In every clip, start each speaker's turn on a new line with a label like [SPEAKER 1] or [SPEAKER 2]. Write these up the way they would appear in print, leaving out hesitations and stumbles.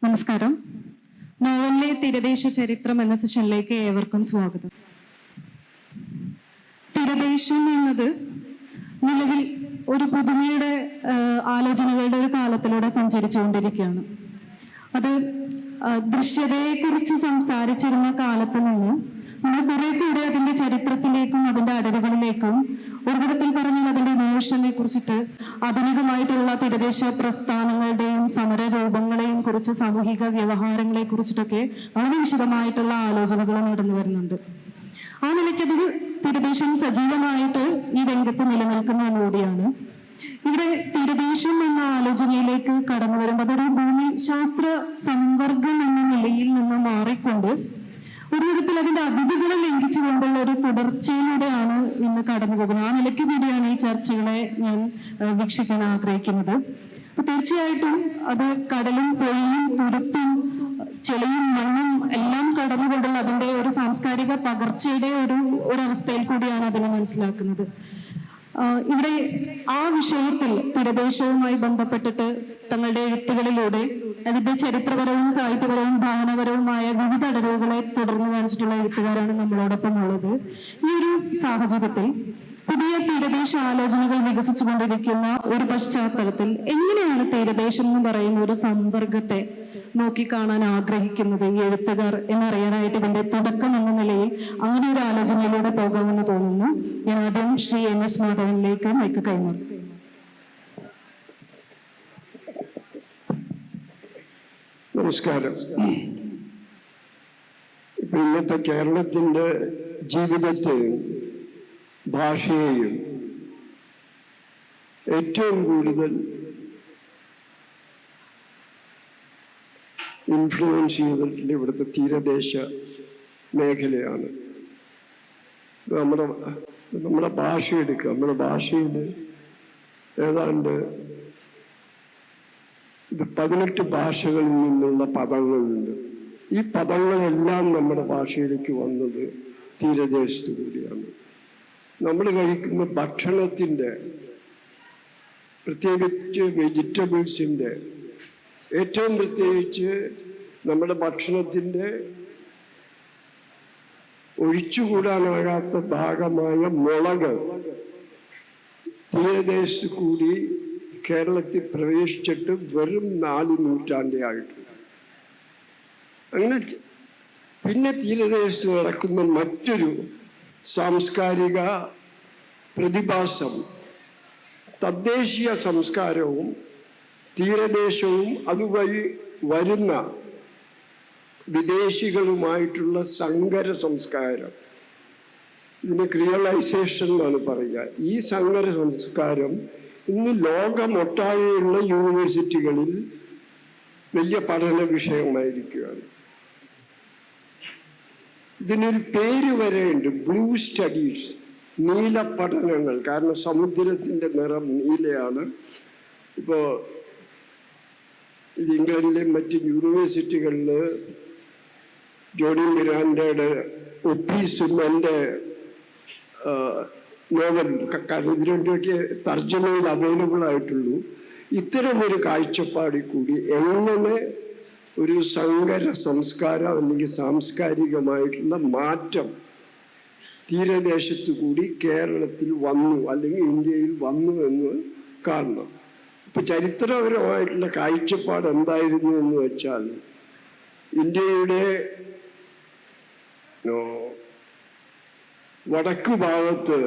[SPEAKER 1] നമസ്കാരം. നോവലിലെ തീരദേശ ചരിത്രം എന്ന സെഷനിലേക്ക് ഏവർക്കും സ്വാഗതം. തീരദേശം എന്നത് നിലവിൽ ഒരു പുതുമയുടെ ആലോചനകളുടെ ഒരു കാലത്തിലൂടെ സഞ്ചരിച്ചുകൊണ്ടിരിക്കുകയാണ്. അത് ദൃശ്യതയെക്കുറിച്ച് സംസാരിച്ചിരുന്ന കാലത്ത് നിന്ന് നമ്മൾ കുറെ കൂടെ അതിന്റെ ചരിത്രത്തിലേക്കും അതിന്റെ അടരുകളിലേക്കും ഒരു വിധത്തിൽ പറഞ്ഞാൽ അതിന്റെ ഇമോഷനെ കുറിച്ചിട്ട് ആധുനികമായിട്ടുള്ള തീരദേശ പ്രസ്ഥാനങ്ങളുടെയും സമരരൂപങ്ങളെയും കുറിച്ച് സാമൂഹിക വ്യവഹാരങ്ങളെ കുറിച്ചിട്ടൊക്കെ വളരെ വിശദമായിട്ടുള്ള ആലോചനകൾ നടന്നു വരുന്നുണ്ട്. ആ നിലയ്ക്കത് തീരദേശം സജീവമായിട്ട് ഈ രംഗത്ത് നിലനിൽക്കുന്ന കൂടിയാണ്. ഇവിടെ തീരദേശം എന്ന ആലോചനയിലേക്ക് കടന്നു വരുമ്പോൾ അതൊരു ഭൂമിശാസ്ത്ര സംവർഗം എന്ന നിലയിൽ നിന്ന് മാറിക്കൊണ്ട് ഒരു വിധത്തിൽ അതിന്റെ അതിഥികളെ ലംഘിച്ചുകൊണ്ടുള്ള ഒരു തുടർച്ചയിലൂടെയാണ് ഇന്ന് കടന്നു പോകുന്നത്. ആ നിലയ്ക്ക് കൂടിയാണ് ഈ ചർച്ചകളെ ഞാൻ വീക്ഷിക്കാൻ ആഗ്രഹിക്കുന്നത്. അപ്പൊ തീർച്ചയായിട്ടും അത് കടലും പൊഴിയും തുരുത്തും ചെളിയും മണ്ണും എല്ലാം കടന്നുകൊണ്ടുള്ള അതിന്റെ ഒരു സാംസ്കാരിക പകർച്ചയുടെ ഒരവസ്ഥയിൽ കൂടിയാണ് അതിനെ മനസ്സിലാക്കുന്നത്. ഇവിടെ ആ വിഷയത്തിൽ തീരദേശവുമായി ബന്ധപ്പെട്ടിട്ട് തങ്ങളുടെ എഴുത്തുകളിലൂടെ അതിന്റെ ചരിത്രപരവും സാഹിത്യപരവും ഭാവനപരവുമായ വിവിധ അടരുകളെ തുടർന്ന് കാണിച്ചിട്ടുള്ള എഴുത്തുകാരാണ് നമ്മളോടൊപ്പം ഉള്ളത്. ഈ ഒരു സാഹചര്യത്തിൽ പുതിയ തീരദേശ ആലോചനകൾ വികസിച്ചുകൊണ്ടിരിക്കുന്ന ഒരു പശ്ചാത്തലത്തിൽ എങ്ങനെയാണ് തീരദേശം എന്ന് പറയുന്ന ഒരു സംവർഗത്തെ നോക്കിക്കാണാൻ ആഗ്രഹിക്കുന്നത് ഈ എഴുത്തുകാർ എന്നറിയാനായിട്ട് ഇതിന്റെ തുടക്കം എന്ന നിലയിൽ അങ്ങനെ ഒരു ആലോചനയിലൂടെ പോകാമെന്ന് തോന്നുന്നു. ഞാൻ ആദ്യം ശ്രീ NS മാധവനിലേക്ക് മൈക്ക് കൈമാറും.
[SPEAKER 2] നമസ്കാരം. ഇപ്പൊ ഇന്നത്തെ കേരളത്തിന്റെ ജീവിതത്തെയും ഭാഷയെയും ഏറ്റവും കൂടുതൽ ഇൻഫ്ലുവൻസ് ചെയ്തിട്ടുള്ള ഇവിടുത്തെ തീരദേശ മേഖലയാണ്. നമ്മുടെ ഭാഷ എടുക്കുക. നമ്മുടെ ഭാഷയിൽ ഏതാണ്ട് 18 ഭാഷകളിൽ നിന്നുള്ള പദങ്ങളുണ്ട്. ഈ പദങ്ങളെല്ലാം നമ്മുടെ ഭാഷയിലേക്ക് വന്നത് തീരദേശത്ത് കൂടിയാണ്. നമ്മൾ കഴിക്കുന്ന ഭക്ഷണത്തിൻ്റെ, പ്രത്യേകിച്ച് വെജിറ്റബിൾസിൻ്റെ, ഏറ്റവും പ്രത്യേകിച്ച് നമ്മുടെ ഭക്ഷണത്തിൻ്റെ ഒഴിച്ചുകൂടാനാകാത്ത ഭാഗമായ മുളക് തീരദേശത്ത് കൂടി കേരളത്തിൽ പ്രവേശിച്ചിട്ട് വെറും 4 നൂറ്റാണ്ടേ ആയിട്ടുണ്ട്. അങ്ങനെ പിന്നെ തീരദേശത്ത് നടക്കുന്ന മറ്റൊരു സാംസ്കാരിക പ്രതിഭാസം തദ്ദേശീയ സംസ്കാരവും തീരദേശവും അതുവഴി വരുന്ന വിദേശികളുമായിട്ടുള്ള സങ്കര സംസ്കാരം. ഇതിന് ക്രിയലൈസേഷൻ എന്നാണ് പറയുക. ഈ സങ്കര സംസ്കാരം ഇന്ന് ലോകമൊട്ടാകെയുള്ള യൂണിവേഴ്സിറ്റികളിൽ വലിയ പഠന വിഷയമായിരിക്കുകയാണ്. ഇതിനൊരു പേര് വരെയുണ്ട്, ബ്ലൂ സ്റ്റഡീസ്, നീല പഠനങ്ങൾ. കാരണം സമുദ്രത്തിൻ്റെ നിറം നീലയാണ്. ഇപ്പോൾ ഇത് ഇംഗ്ലണ്ടിലെ മറ്റ് യൂണിവേഴ്സിറ്റികളിൽ ജോണി മിറാൻഡയുടെ ഒപ്പീസും എൻ്റെ നോവൽ, കാരണം ഇതിനൊക്കെ തർജ്ജമയിൽ അവൈലബിൾ ആയിട്ടുള്ളൂ. ഇത്തരമൊരു കാഴ്ചപ്പാടിൽ കൂടി എങ്ങനെ ഒരു സങ്കര സംസ്കാരം അല്ലെങ്കിൽ സാംസ്കാരികമായിട്ടുള്ള മാറ്റം തീരദേശത്തു കൂടി കേരളത്തിൽ വന്നു അല്ലെങ്കിൽ ഇന്ത്യയിൽ വന്നു എന്ന് കാണണം. ഇപ്പൊ ചരിത്രപരമായിട്ടുള്ള കാഴ്ചപ്പാട് എന്തായിരുന്നു എന്ന് വെച്ചാൽ, ഇന്ത്യയുടെ വടക്കു ഭാഗത്ത്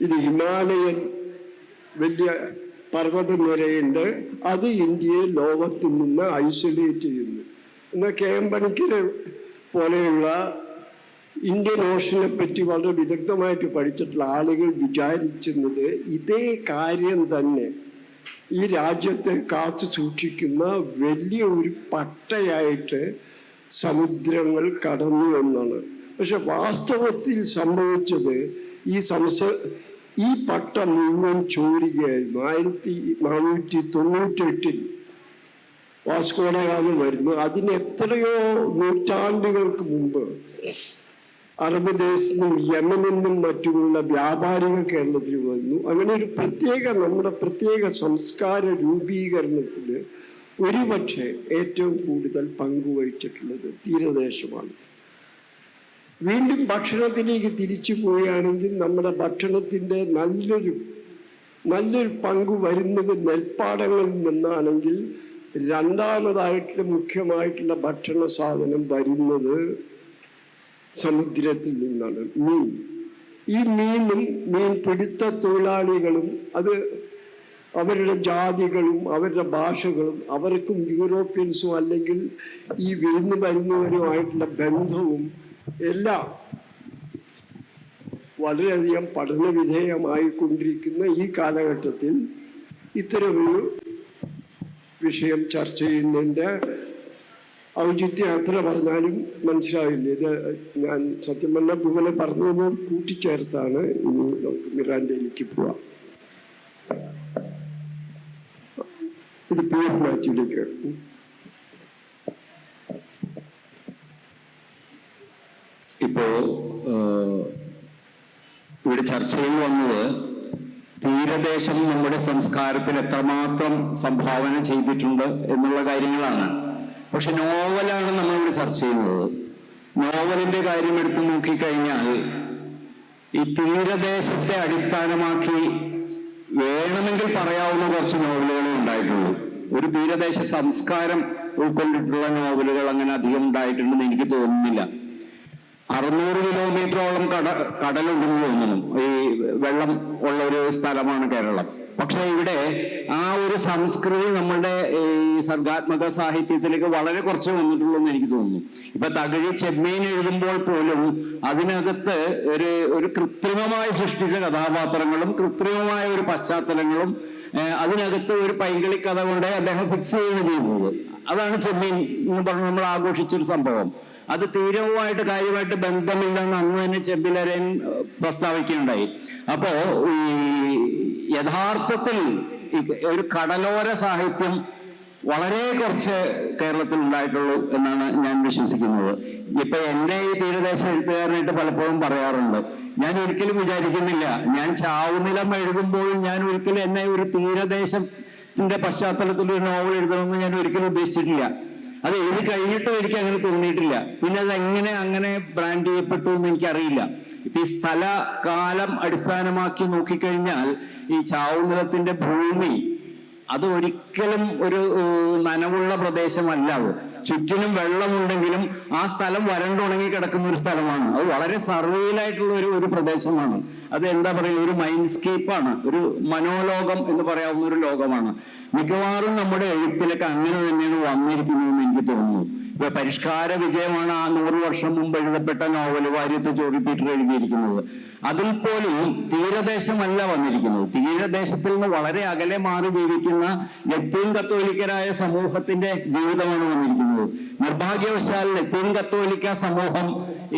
[SPEAKER 2] ഇത് ഹിമാലയൻ വലിയ പർവ്വതനിരയുണ്ട്. അത് ഇന്ത്യയെ ലോകത്തിൽ നിന്ന് ഐസൊലേറ്റ് ചെയ്യുന്നു. എന്നാൽ KM പണിക്കരെ പോലെയുള്ള ഇന്ത്യൻ ഓഷനെ പറ്റി വളരെ വിദഗ്ധമായിട്ട് പഠിച്ചിട്ടുള്ള ആളുകൾ വിചാരിച്ചിരുന്നത് ഇതേ കാര്യം തന്നെ ഈ രാജ്യത്തെ കാത്തു സൂക്ഷിക്കുന്ന വലിയ ഒരു പട്ടയായിട്ട് സമുദ്രങ്ങൾ കടന്നു എന്നാണ്. പക്ഷെ വാസ്തവത്തിൽ സംഭവിച്ചത് ഈ പട്ട മുഴുവൻ ചോരുകയായിരുന്നു. 1498 വാസ്കോഡഗാമ വരുന്നു. അതിന് എത്രയോ നൂറ്റാണ്ടുകൾക്ക് മുമ്പ് അറബ് ദേശത്തും യമനിൽ നിന്നും മറ്റുമുള്ള വ്യാപാരികൾ കേരളത്തിൽ വന്നു. അങ്ങനെ ഒരു നമ്മുടെ പ്രത്യേക സംസ്കാര രൂപീകരണത്തിൽ ഒരുപക്ഷെ ഏറ്റവും കൂടുതൽ പങ്കുവഹിച്ചിട്ടുള്ളത് തീരദേശമാണ്. വീണ്ടും ഭക്ഷണത്തിലേക്ക് തിരിച്ചു പോവുകയാണെങ്കിൽ നമ്മുടെ ഭക്ഷണത്തിൻ്റെ നല്ലൊരു പങ്ക് വരുന്നത് നെൽപ്പാടങ്ങളിൽ നിന്നാണെങ്കിൽ രണ്ടാമതായിട്ടുള്ള മുഖ്യമായിട്ടുള്ള ഭക്ഷണ സാധനം വരുന്നത് സമുദ്രത്തിൽ നിന്നാണ്, മീൻ. ഈ മീനും മീൻ പിടുത്ത തൊഴിലാളികളും അത് അവരുടെ ജാതികളും അവരുടെ ഭാഷകളും അവർക്കും യൂറോപ്യൻസും അല്ലെങ്കിൽ ഈ വിരുന്ന് വരുന്നവരുമായിട്ടുള്ള ബന്ധവും എല്ലാം വളരെയധികം പഠനവിധേയമായിക്കൊണ്ടിരിക്കുന്ന ഈ കാലഘട്ടത്തിൽ ഇത്തരമൊരു വിഷയം ചർച്ച ചെയ്യുന്നതിൻ്റെ ഔചിത്യം എത്ര പറഞ്ഞാലും മനസ്സിലാവില്ല. ഇത് ഞാൻ സത്യം പറഞ്ഞ ഭൂമനെ പറഞ്ഞതിനോട് കൂട്ടിച്ചേർത്താണ് ഇനി നമുക്ക് മിറാൻഡയിലേക്ക് പോവാം. ഇത് പേര് മാറ്റിയിലേക്ക്.
[SPEAKER 3] ഇപ്പോ ഇവിടെ ചർച്ചയിൽ വന്നത് തീരദേശം നമ്മുടെ സംസ്കാരത്തിൽ എത്രമാത്രം സംഭാവന ചെയ്തിട്ടുണ്ട് എന്നുള്ള കാര്യങ്ങളാണ്. പക്ഷെ നോവലാണ് നമ്മളിവിടെ ചർച്ച ചെയ്യുന്നത്. നോവലിന്റെ കാര്യം എടുത്തു നോക്കിക്കഴിഞ്ഞാൽ ഈ തീരദേശത്തെ അടിസ്ഥാനമാക്കി വേണമെങ്കിൽ പറയാവുന്ന കുറച്ച് നോവലുകളെ ഉണ്ടായിട്ടുള്ളൂ. ഒരു തീരദേശ സംസ്കാരം ഉൾക്കൊണ്ടിട്ടുള്ള നോവലുകൾ അങ്ങനെ അധികം ഉണ്ടായിട്ടുണ്ടെന്ന് എനിക്ക് തോന്നുന്നില്ല. 600 കിലോമീറ്ററോളം കടലുണ്ടെന്ന് തോന്നുന്നു. ഈ വെള്ളം ഉള്ള ഒരു സ്ഥലമാണ് കേരളം. പക്ഷെ ഇവിടെ ആ ഒരു സംസ്കൃതി നമ്മളുടെ ഈ സർഗാത്മക സാഹിത്യത്തിലേക്ക് വളരെ കുറച്ച് വന്നിട്ടുള്ളൂ എന്ന് എനിക്ക് തോന്നുന്നു. ഇപ്പൊ തകഴി ചെമ്മീൻ എഴുതുമ്പോൾ പോലും അതിനകത്ത് ഒരു കൃത്രിമമായി സൃഷ്ടിച്ച കഥാപാത്രങ്ങളും കൃത്രിമമായ ഒരു പശ്ചാത്തലങ്ങളും അതിനകത്ത് ഒരു പൈങ്കിളി കഥ കൊണ്ട് അദ്ദേഹം ഫിക്സ് ചെയ്യുന്നത്. അതാണ് ചെമ്മീൻ എന്ന് പറഞ്ഞ് നമ്മൾ ആഘോഷിച്ചൊരു സംഭവം. അത് തീരവുമായിട്ട് കാര്യമായിട്ട് ബന്ധമില്ലെന്ന് അന്ന് തന്നെ ചെമ്പിലരൻ പ്രസ്താവിക്കുകയുണ്ടായി. അപ്പോ ഈ യഥാർത്ഥത്തിൽ ഒരു കടലോര സാഹിത്യം വളരെ കുറച്ച് കേരളത്തിൽ ഉണ്ടായിട്ടുള്ളൂ എന്നാണ് ഞാൻ വിശ്വസിക്കുന്നത്. ഇപ്പൊ എന്റെ ഈ തീരദേശ എഴുത്തുകാരനായിട്ട് പലപ്പോഴും പറയാറുണ്ട്, ഞാൻ ഒരിക്കലും വിചാരിക്കുന്നില്ല, ഞാൻ ചാവുനിലം എഴുതുമ്പോൾ ഞാൻ ഒരിക്കലും എന്നെ ഒരു തീരദേശത്തിന്റെ പശ്ചാത്തലത്തിൽ ഒരു നോവൽ എഴുതണമെന്ന് ഞാൻ ഒരിക്കലും ഉദ്ദേശിച്ചിട്ടില്ല. അത് എഴുതി കഴിഞ്ഞിട്ടും എനിക്ക് അങ്ങനെ തോന്നിയിട്ടില്ല. പിന്നെ അത് അങ്ങനെ ബ്രാൻഡ് ചെയ്യപ്പെട്ടു എന്ന് എനിക്കറിയില്ല. ഇപ്പൊ ഈ സ്ഥല കാലം അടിസ്ഥാനമാക്കി നോക്കിക്കഴിഞ്ഞാൽ ഈ ചാവുനിലത്തിന്റെ ഭൂമി അത് ഒരിക്കലും ഒരു നനവുള്ള പ്രദേശമല്ല. അത് ചുറ്റിനും വെള്ളമുണ്ടെങ്കിലും ആ സ്ഥലം വരണ്ടുണങ്ങി കിടക്കുന്ന ഒരു സ്ഥലമാണ്. അത് വളരെ സർവീലായിട്ടുള്ള ഒരു പ്രദേശമാണ്. അത് എന്താ പറയുക, ഒരു മൈൻഡ്സ്കേപ്പാണ്, ഒരു മനോലോകം എന്ന് പറയാവുന്ന ഒരു ലോകമാണ്. മിക്കവാറും നമ്മുടെ എഴുത്തിലൊക്കെ അങ്ങനെ തന്നെയാണ് വന്നിരിക്കുന്നതെന്ന് എനിക്ക് തോന്നുന്നു. ഇപ്പൊ പരിഷ്കാര വിജയമാണ് ആ 100 വർഷം മുമ്പ് എഴുതപ്പെട്ട നോവല് വാര്യത്ത് ജോർജ് പീറ്റർ എഴുതിയിരിക്കുന്നത്. അതിൽ പോലും തീരദേശമല്ല വന്നിരിക്കുന്നത്. തീരദേശത്തിൽ നിന്ന് വളരെ അകലെ മാറി ജീവിക്കുന്ന ലത്തീൻ കത്തോലിക്കരായ സമൂഹത്തിന്റെ ജീവിതമാണ് വന്നിരിക്കുന്നത്. നിർഭാഗ്യവശാൽ ലത്തീൻ കത്തോലിക്ക സമൂഹം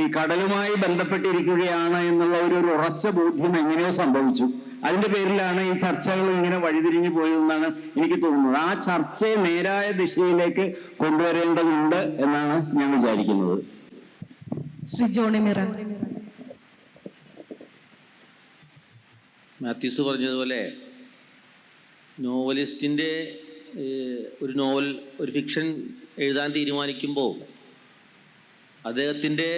[SPEAKER 3] ഈ കടലുമായി ബന്ധപ്പെട്ടിരിക്കുകയാണ് എന്നുള്ള ഒരു ഉറച്ച ബോധ്യം എങ്ങനെയോ സംഭവിച്ചു. അതിന്റെ പേരിലാണ് ഈ ചർച്ചകൾ ഇങ്ങനെ വഴിതിരിഞ്ഞു പോയതെന്നാണ് എനിക്ക് തോന്നുന്നത്. ആ ചർച്ചയെ നേരായ ദിശയിലേക്ക് കൊണ്ടുവരേണ്ടതുണ്ട് എന്നാണ് ഞാൻ വിചാരിക്കുന്നത്.
[SPEAKER 1] ശ്രീ ജോണി മിറ.
[SPEAKER 4] മാത്യൂസ് പറഞ്ഞതുപോലെ നോവലിസ്റ്റിൻ്റെ ഒരു നോവൽ, ഒരു ഫിക്ഷൻ എഴുതാൻ തീരുമാനിക്കുമ്പോൾ അദ്ദേഹത്തിൻ്റെ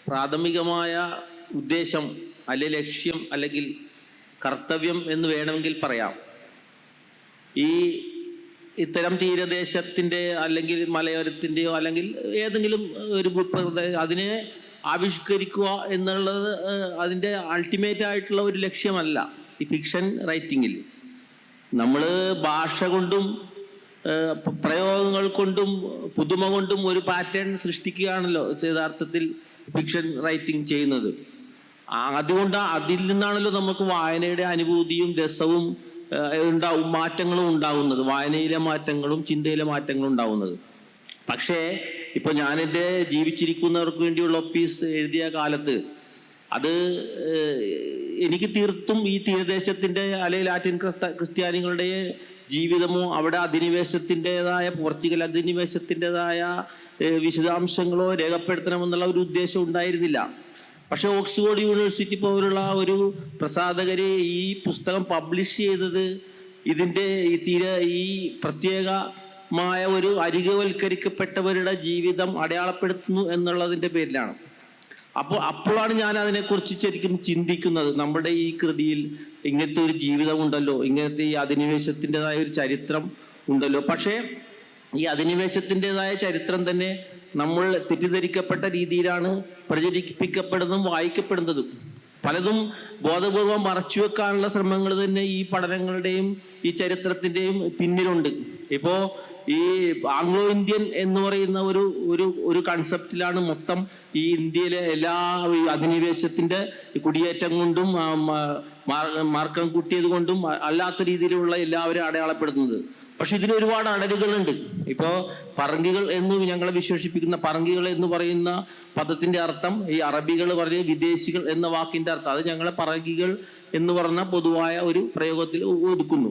[SPEAKER 4] പ്രാഥമികമായ ഉദ്ദേശം അല്ലെങ്കിൽ ലക്ഷ്യം അല്ലെങ്കിൽ കർത്തവ്യം എന്ന് വേണമെങ്കിൽ പറയാം, ഇത്തരം തീരദേശത്തിൻ്റെ അല്ലെങ്കിൽ മലയോരത്തിൻ്റെയോ അല്ലെങ്കിൽ ഏതെങ്കിലും ഒരു അതിനെ ആവിഷ്കരിക്കുക എന്നുള്ളത് അതിൻ്റെ അൾട്ടിമേറ്റ് ആയിട്ടുള്ള ഒരു ലക്ഷ്യമല്ല. ഈ ഫിക്ഷൻ റൈറ്റിങ്ങിൽ നമ്മൾ ഭാഷ കൊണ്ടും പ്രയോഗങ്ങൾ കൊണ്ടും പുതുമ കൊണ്ടും ഒരു പാറ്റേൺ സൃഷ്ടിക്കുകയാണല്ലോ യഥാർത്ഥത്തിൽ ഫിക്ഷൻ റൈറ്റിംഗ് ചെയ്യുന്നത്. അതുകൊണ്ട് അതിൽ നിന്നാണല്ലോ നമുക്ക് വായനയുടെ അനുഭൂതിയും രസവും മാറ്റങ്ങളും ഉണ്ടാകുന്നത്, വായനയിലെ മാറ്റങ്ങളും ചിന്തയിലെ മാറ്റങ്ങളും ഉണ്ടാകുന്നത്. പക്ഷേ ഇപ്പൊ ഞാനെൻ്റെ ജീവിച്ചിരിക്കുന്നവർക്ക് വേണ്ടിയുള്ള ഒപ്പീസ് എഴുതിയ കാലത്ത് അത് എനിക്ക് തീർത്തും ഈ തീരദേശത്തിൻ്റെ അല്ലെങ്കിൽ ലാറ്റിൻ ക്രിസ്ത്യാനികളുടെ ജീവിതമോ അവിടെ അധിനിവേശത്തിൻ്റെതായ പോർച്ചുഗൽ അധിനിവേശത്തിൻ്റെതായ വിശദാംശങ്ങളോ രേഖപ്പെടുത്തണമെന്നുള്ള ഒരു ഉദ്ദേശം ഉണ്ടായിരുന്നില്ല. പക്ഷെ ഓക്സ്ഫോർഡ് യൂണിവേഴ്സിറ്റി പോലുള്ള ഒരു പ്രസാധകര് ഈ പുസ്തകം പബ്ലിഷ് ചെയ്തത് ഇതിൻ്റെ ഈ പ്രത്യേക ഒരു അരികവൽക്കരിക്കപ്പെട്ടവരുടെ ജീവിതം അടയാളപ്പെടുത്തുന്നു എന്നുള്ളതിൻ്റെ പേരിലാണ്. അപ്പോഴാണ് ഞാൻ അതിനെക്കുറിച്ച് ശരിക്കും ചിന്തിക്കുന്നത്. നമ്മുടെ ഈ കൃതിയിൽ ഇങ്ങനത്തെ ഒരു ജീവിതം ഉണ്ടല്ലോ, ഇങ്ങനത്തെ ഈ അധിനിവേശത്തിൻ്റെതായ ഒരു ചരിത്രം ഉണ്ടല്ലോ. പക്ഷേ ഈ അധിനിവേശത്തിൻ്റെതായ ചരിത്രം തന്നെ നമ്മൾ തെറ്റിദ്ധരിക്കപ്പെട്ട രീതിയിലാണ് പ്രചരിപ്പിക്കപ്പെടുന്നതും വായിക്കപ്പെടുന്നതും. പലതും ബോധപൂർവം മറച്ചു വെക്കാനുള്ള ശ്രമങ്ങൾ തന്നെ ഈ പഠനങ്ങളുടെയും ഈ ചരിത്രത്തിൻ്റെയും പിന്നിലുണ്ട്. ഇപ്പോൾ ഈ ആംഗ്ലോ ഇന്ത്യൻ എന്ന് പറയുന്ന ഒരു കൺസെപ്റ്റിലാണ് മൊത്തം ഈ ഇന്ത്യയിലെ എല്ലാ അധിനിവേശത്തിന്റെ കുടിയേറ്റം കൊണ്ടും മാർക്കം കൂട്ടിയത് കൊണ്ടും അല്ലാത്ത രീതിയിലുള്ള എല്ലാവരും അടയാളപ്പെടുത്തുന്നത്. പക്ഷെ ഇതിന് ഒരുപാട് അടരുകളുണ്ട്. ഇപ്പോൾ പറങ്കികൾ എന്ന് ഞങ്ങളെ വിശേഷിപ്പിക്കുന്ന പറങ്കികൾ എന്ന് പറയുന്ന പദത്തിന്റെ അർത്ഥം ഈ അറബികൾ പറഞ്ഞ വിദേശികൾ എന്ന വാക്കിന്റെ അർത്ഥം അത് ഞങ്ങളെ പറങ്കികൾ എന്ന് പറഞ്ഞ പൊതുവായ ഒരു പ്രയോഗത്തിൽ ഒതുക്കുന്നു.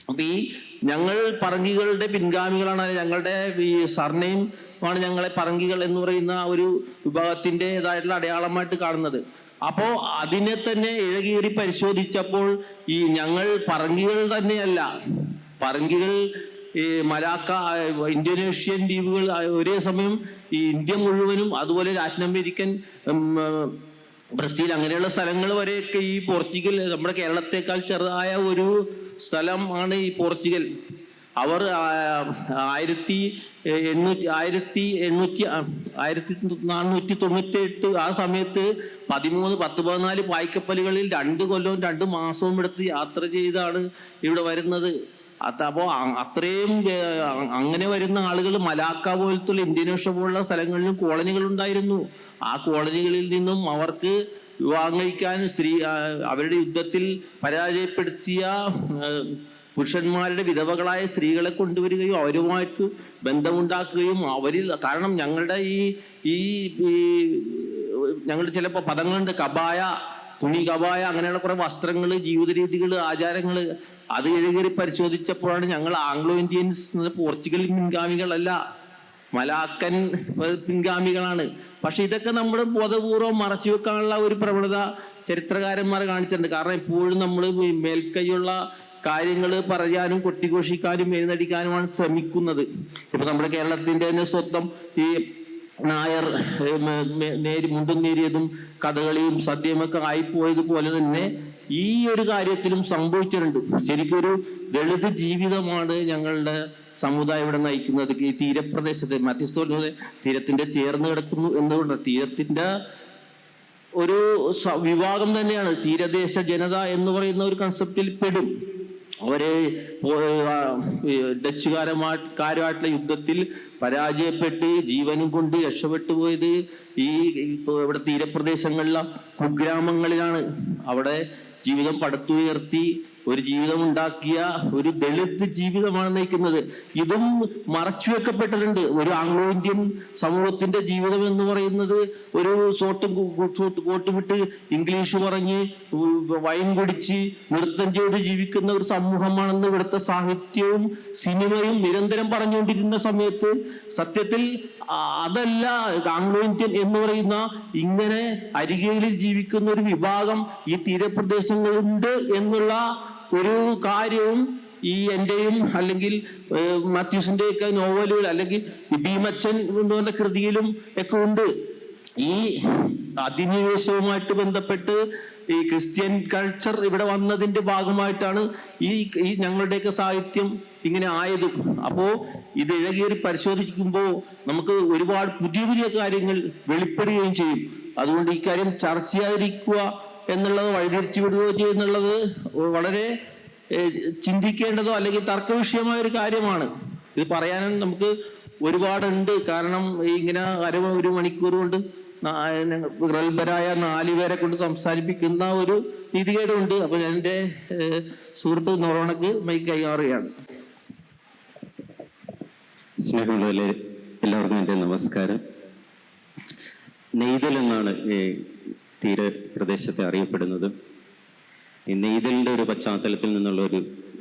[SPEAKER 4] അപ്പൊ ഈ ഞങ്ങൾ പറങ്കികളുടെ പിൻഗാമികളാണ്. ഞങ്ങളുടെ ഈ സർനെയിം ആണ് ഞങ്ങളെ പറങ്കികൾ എന്ന് പറയുന്ന ഒരു വിഭാഗത്തിൻ്റെതായിട്ടുള്ള അടയാളമായിട്ട് കാണുന്നത്. അപ്പോ അതിനെ തന്നെ ഇഴകീറി പരിശോധിച്ചപ്പോൾ ഈ ഞങ്ങൾ പറങ്കികൾ തന്നെയല്ല, പറങ്കികൾ ഈ മലാക്ക, ഇന്തോനേഷ്യൻ ദ്വീപുകൾ, ഒരേ സമയം ഈ ഇന്ത്യ മുഴുവനും, അതുപോലെ ലാറ്റിൻ അമേരിക്കൻ, ബ്രസീൽ, അങ്ങനെയുള്ള സ്ഥലങ്ങൾ വരെയൊക്കെ ഈ പോർച്ചുഗൽ, നമ്മുടെ കേരളത്തെക്കാൾ ചെറുതായ ഒരു സ്ഥലം ആണ് ഈ പോർച്ചുഗൽ. അവർ 1498 ആ സമയത്ത് 14 പായ്ക്കപ്പലുകളിൽ 2 കൊല്ലവും 2 മാസവും എടുത്ത് യാത്ര ചെയ്താണ് ഇവിടെ വരുന്നത്. അപ്പോൾ അത്രയും അങ്ങനെ വരുന്ന ആളുകൾ മലാക്ക പോലത്തുള്ള ഇന്തോനേഷ്യ പോലുള്ള സ്ഥലങ്ങളിലും കോളനികൾ ഉണ്ടായിരുന്നു. ആ കോളനികളിൽ നിന്നും അവർക്ക് വിവാഹം കഴിക്കാൻ അവരുടെ യുദ്ധത്തിൽ പരാജയപ്പെടുത്തിയ പുരുഷന്മാരുടെ വിധവകളായ സ്ത്രീകളെ കൊണ്ടുവരികയും അവരുമായിട്ട് ബന്ധമുണ്ടാക്കുകയും കാരണം ഞങ്ങളുടെ ഈ ഞങ്ങളുടെ ചിലപ്പോൾ പദങ്ങളുണ്ട്, കബായ, തുണി കബായ, അങ്ങനെയുള്ള കുറെ വസ്ത്രങ്ങൾ, ജീവിത രീതികൾ, ആചാരങ്ങൾ, അത് എഴുകേറി പരിശോധിച്ചപ്പോഴാണ് ഞങ്ങൾ ആംഗ്ലോ ഇന്ത്യൻസ്, പോർച്ചുഗൽ പിൻഗാമികളല്ല, മലാക്കൻ പിൻഗാമികളാണ്. പക്ഷെ ഇതൊക്കെ നമ്മൾ ബോധപൂർവം മറച്ചു വെക്കാനുള്ള ഒരു പ്രവണത ചരിത്രകാരന്മാർ കാണിച്ചിട്ടുണ്ട്. കാരണം എപ്പോഴും നമ്മൾ മേൽക്കൈയുള്ള കാര്യങ്ങൾ പറയാനും കൊട്ടിഘോഷിക്കാനും എഴുന്നടിക്കാനുമാണ് ശ്രമിക്കുന്നത്. ഇപ്പൊ നമ്മുടെ കേരളത്തിന്റെ തന്നെ സ്വന്തം ഈ നായർ മുണ്ടും നേരിയതും കഥകളിയും സദ്യമൊക്കെ ആയിപ്പോയതുപോലെ തന്നെ ഈ ഒരു കാര്യത്തിലും സംഭവിച്ചിട്ടുണ്ട്. ശരിക്കൊരു ദളിത് ജീവിതമാണ് ഞങ്ങളുടെ സമുദായം ഇവിടെ നയിക്കുന്നത്. ഈ തീരപ്രദേശത്ത് മധ്യസ്ഥ തീരത്തിന്റെ ചേർന്ന് കിടക്കുന്നു എന്നുകൊണ്ട് തീരത്തിന്റെ ഒരു വിഭാഗം തന്നെയാണ് തീരദേശ ജനത എന്ന് പറയുന്ന ഒരു കൺസെപ്റ്റിൽ പെടും. അവര് ഡച്ചുകാരുമായിട്ടുള്ള യുദ്ധത്തിൽ പരാജയപ്പെട്ട് ജീവനും കൊണ്ട് രക്ഷപ്പെട്ടു പോയത് ഈ ഇവിടെ തീരപ്രദേശങ്ങളിലെ കുഗ്രാമങ്ങളിലാണ്. അവിടെ ജീവിതം പടുത്തുയർത്തി ഒരു ജീവിതം ഉണ്ടാക്കിയ ഒരു ദളിത് ജീവിതമാണ് നയിക്കുന്നത്. ഇതും മറച്ചു വെക്കപ്പെട്ടിട്ടുണ്ട്. ഒരു ആംഗ്ലോ ഇന്ത്യൻ സമൂഹത്തിന്റെ ജീവിതം എന്ന് പറയുന്നത് ഒരു കോട്ടുമിട്ട് ഇംഗ്ലീഷ് പറഞ്ഞ് വൈൻ കുടിച്ച് നൃത്തം ചെയ്ത് ജീവിക്കുന്ന ഒരു സമൂഹമാണെന്ന് ഇവിടുത്തെ സാഹിത്യവും സിനിമയും നിരന്തരം പറഞ്ഞുകൊണ്ടിരുന്ന സമയത്ത് സത്യത്തിൽ അതല്ല ആംഗ്ലോ ഇന്ത്യൻ എന്ന് പറയുന്ന ഇങ്ങനെ അരികയിൽ ജീവിക്കുന്ന ഒരു വിഭാഗം ഈ തീരപ്രദേശങ്ങളുണ്ട് എന്നുള്ള ഒരു കാര്യവും ഈ എന്റെയും അല്ലെങ്കിൽ മാത്യൂസിന്റെ ഒക്കെ നോവലുകൾ അല്ലെങ്കിൽ ഭീമച്ചൻ എന്ന് പറഞ്ഞ കൃതിയിലും ഒക്കെ ഉണ്ട്. ഈ അധിനിവേശവുമായിട്ട് ബന്ധപ്പെട്ട് ഈ ക്രിസ്ത്യൻ കൾച്ചർ ഇവിടെ വന്നതിന്റെ ഭാഗമായിട്ടാണ് ഈ ഞങ്ങളുടെയൊക്കെ സാഹിത്യം ഇങ്ങനെ ആയതും. അപ്പോ ഇത് ഇഴകേറി പരിശോധിക്കുമ്പോൾ നമുക്ക് ഒരുപാട് പുതിയ പുതിയ കാര്യങ്ങൾ വെളിപ്പെടുകയും ചെയ്യും. അതുകൊണ്ട് ഈ കാര്യം ചർച്ച ചെയ്യാതിരിക്കുക എന്നുള്ളത്, വഴിതിരിച്ചു വിടുകയോ ചെയ്യുന്നുള്ളത് വളരെ ചിന്തിക്കേണ്ടതോ അല്ലെങ്കിൽ തർക്കവിഷയമായ ഒരു കാര്യമാണ്. ഇത് പറയാനും നമുക്ക് ഒരുപാടുണ്ട്. കാരണം ഇങ്ങനെ ഒരു മണിക്കൂർ കൊണ്ട് പ്രഗത്ഭരായ 4 പേരെ കൊണ്ട് സംസാരിപ്പിക്കുന്ന ഒരു നീതികേടുണ്ട്. അപ്പൊ ഞാൻ എൻ്റെ സുഹൃത്ത് നൊറോണക്ക് മൈക്ക് കൈമാറുകയാണ്.
[SPEAKER 5] സ്നേഹമുള്ള എല്ലാവർക്കും എൻ്റെ നമസ്കാരം. നെയ്തൽ എന്നാണ് ഈ തീരപ്രദേശത്തെ അറിയപ്പെടുന്നത്. ഈ നെയ്തലിൻ്റെ ഒരു പശ്ചാത്തലത്തിൽ നിന്നുള്ള ഒരു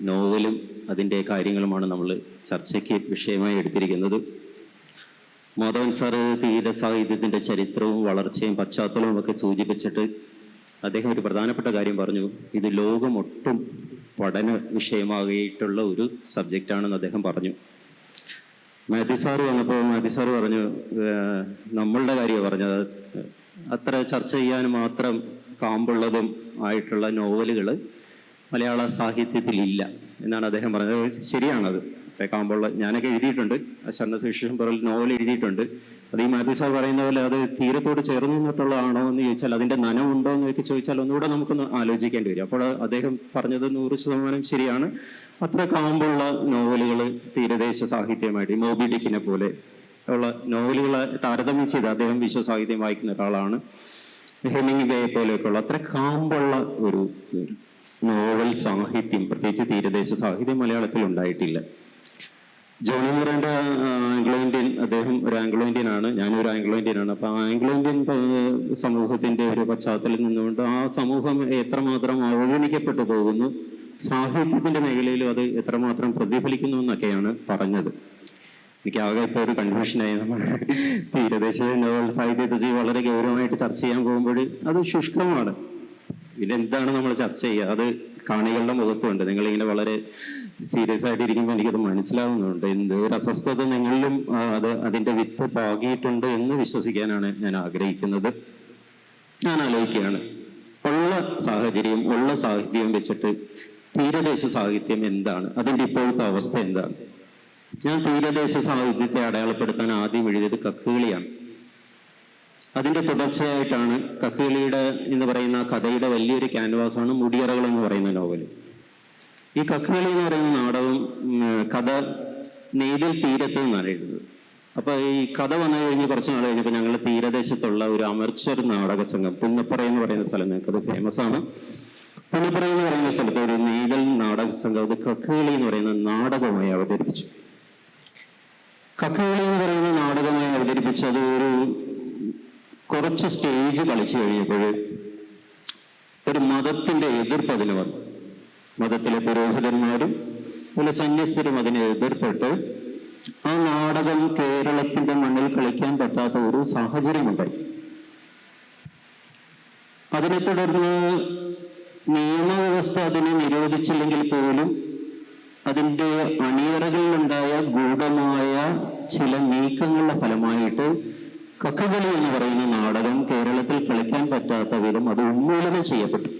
[SPEAKER 5] നോവലും അതിൻ്റെ കാര്യങ്ങളുമാണ് നമ്മൾ ചർച്ചയ്ക്ക് വിഷയമായി എടുത്തിരിക്കുന്നത്. മാധവൻ സാറ് തീര സാഹിത്യത്തിൻ്റെ ചരിത്രവും വളർച്ചയും പശ്ചാത്തലവും ഒക്കെ സൂചിപ്പിച്ചിട്ട് അദ്ദേഹം ഒരു പ്രധാനപ്പെട്ട കാര്യം പറഞ്ഞു. ഇത് ലോകമൊട്ടും പഠന വിഷയമാകിയിട്ടുള്ള ഒരു സബ്ജക്റ്റാണെന്ന് അദ്ദേഹം പറഞ്ഞു. മാത്യു സാറ് വന്നപ്പോൾ മാത്യു സാറ് പറഞ്ഞു നമ്മളുടെ കാര്യമാണ് പറഞ്ഞത്, അത്ര ചർച്ച ചെയ്യാൻ മാത്രം കാമ്പുള്ളതും ആയിട്ടുള്ള നോവലുകൾ മലയാള സാഹിത്യത്തിലില്ല എന്നാണ് അദ്ദേഹം പറഞ്ഞത്. ശരിയാണത്. കാമ്പുള്ള ഞാനൊക്കെ എഴുതിയിട്ടുണ്ട്, ശരണസുവിശേഷം പോലെ നോവൽ എഴുതിയിട്ടുണ്ട്. അത് ഈ മാത്യു സാർ പറയുന്ന പോലെ അത് തീരത്തോട് ചേർന്ന് നിന്നിട്ടുള്ളതാണോ എന്ന് ചോദിച്ചാൽ, അതിന്റെ നനവുണ്ടോ എന്നൊക്കെ ചോദിച്ചാൽ ഒന്നുകൂടെ നമുക്കൊന്ന് ആലോചിക്കേണ്ടി വരും. അപ്പോൾ അദ്ദേഹം പറഞ്ഞത് 100% ശരിയാണ്. അത്ര കാമ്പുള്ള നോവലുകൾ തീരദേശ സാഹിത്യമായിട്ട് മോബി ഡിക്കിനെ പോലെ ഉള്ള നോവലുകളെ താരതമ്യം ചെയ്ത് അദ്ദേഹം വിശ്വസാഹിത്യം വായിക്കുന്ന ഒരാളാണ്. ഹെമിംഗ്വേ പോലെയൊക്കെയുള്ള അത്ര കാമ്പുള്ള ഒരു നോവൽ സാഹിത്യം, പ്രത്യേകിച്ച് തീരദേശ സാഹിത്യം മലയാളത്തിൽ ഉണ്ടായിട്ടില്ല. ജോണി മൊറാൻ്റെ ആംഗ്ലോ ഇന്ത്യൻ, അദ്ദേഹം ഒരു ആംഗ്ലോ ഇന്ത്യൻ ആണ്, ഞാനൊരു ആംഗ്ലോ ഇന്ത്യൻ ആണ്. അപ്പൊ ആംഗ്ലോ ഇന്ത്യൻ സമൂഹത്തിന്റെ ഒരു പശ്ചാത്തലത്തിൽ നിന്നുകൊണ്ട് ആ സമൂഹം എത്രമാത്രം അവഗണിക്കപ്പെട്ടു പോകുന്നു, സാഹിത്യത്തിന്റെ മേഖലയിലും അത് എത്രമാത്രം പ്രതിഫലിക്കുന്നു എന്നൊക്കെയാണ് പറഞ്ഞത്. എനിക്ക് ആകെ ഇപ്പോൾ ഒരു കൺഫ്യൂഷനായി. നമ്മൾ തീരദേശ നോവൽ സാഹിത്യത്തെ വളരെ ഗൗരവമായിട്ട് ചർച്ച ചെയ്യാൻ പോകുമ്പോൾ അത് ശുഷ്കമാണ്. പിന്നെ എന്താണ് നമ്മൾ ചർച്ച ചെയ്യുക? അത് കാണികളുടെ മുഖത്തുണ്ട്. നിങ്ങളിങ്ങനെ വളരെ സീരിയസ് ആയിട്ട് ഇരിക്കുമ്പോൾ എനിക്കത് മനസ്സിലാവുന്നുണ്ട്. എന്ത് ഒരു അസ്വസ്ഥത നിങ്ങളിലും അതിന്റെ വിത്ത് പാകിയിട്ടുണ്ട് എന്ന് വിശ്വസിക്കാനാണ് ഞാൻ ആഗ്രഹിക്കുന്നത്. ഞാൻ ആലോചിക്കുകയാണ്, ഉള്ള സാഹചര്യം ഉള്ള സാഹിത്യം വെച്ചിട്ട് തീരദേശ സാഹിത്യം എന്താണ്, അതിന്റെ ഇപ്പോഴത്തെ അവസ്ഥ എന്താണ്? ഞാൻ തീരദേശ സാഹിത്യത്തെ അടയാളപ്പെടുത്താൻ ആദ്യം എഴുതിയത് കക്കുകളിയാണ്. അതിന്റെ തുടർച്ചയായിട്ടാണ് കക്കുകളിയുടെ എന്ന് പറയുന്ന കഥയുടെ വലിയൊരു ക്യാൻവാസാണ് മുടിയറകൾ എന്ന് പറയുന്ന നോവൽ. ഈ കക്കുകളി എന്ന് പറയുന്ന നാടകം കഥ നെയ്തൽ തീരത്ത് നിന്നാണ് എഴുതുന്നത്. അപ്പൊ ഈ കഥ വന്നു കഴിഞ്ഞ് കുറച്ച് നാൾ കഴിഞ്ഞപ്പോൾ ഞങ്ങളുടെ തീരദേശത്തുള്ള ഒരു അമർച്ചർ നാടക സംഘം, പുന്നപ്പുറ എന്ന് പറയുന്ന സ്ഥലം, നിങ്ങൾക്കത് ഫേമസ് ആണ്. പുന്നപ്പുറ എന്ന് പറയുന്ന സ്ഥലത്ത് ഒരു നെയ്തൽ നാടക സംഘം അത് കക്കുകളി എന്ന് പറയുന്ന നാടകമായി അവതരിപ്പിച്ചു. കക്കുകളി എന്ന് പറയുന്ന നാടകമായി അവതരിപ്പിച്ച് അത് ഒരു കുറച്ച് സ്റ്റേജ് കളിച്ചു കഴിഞ്ഞപ്പോൾ ഒരു മതത്തിന്റെ എതിർപ്പ് അതിന് വന്നു. മതത്തിലെ പുരോഹിതന്മാരും അതുപോലെ സന്യസ്തരും അതിനെ എതിർത്തിട്ട് ആ നാടകം കേരളത്തിന്റെ മണ്ണിൽ കളിക്കാൻ പറ്റാത്ത ഒരു സാഹചര്യമുണ്ടായി. അതിനെ തുടർന്ന് നിയമവ്യവസ്ഥ അതിനെ നിരോധിച്ചില്ലെങ്കിൽ പോലും അതിൻ്റെ അണിയറകളിലുണ്ടായ ഗൂഢമായ ചില നീക്കങ്ങളുടെ ഫലമായിട്ട് കക്കുകളി എന്ന് പറയുന്ന നാടകം കേരളത്തിൽ കളിക്കാൻ പറ്റാത്ത വിധം അത് ഉന്മൂലനം ചെയ്യപ്പെട്ടു.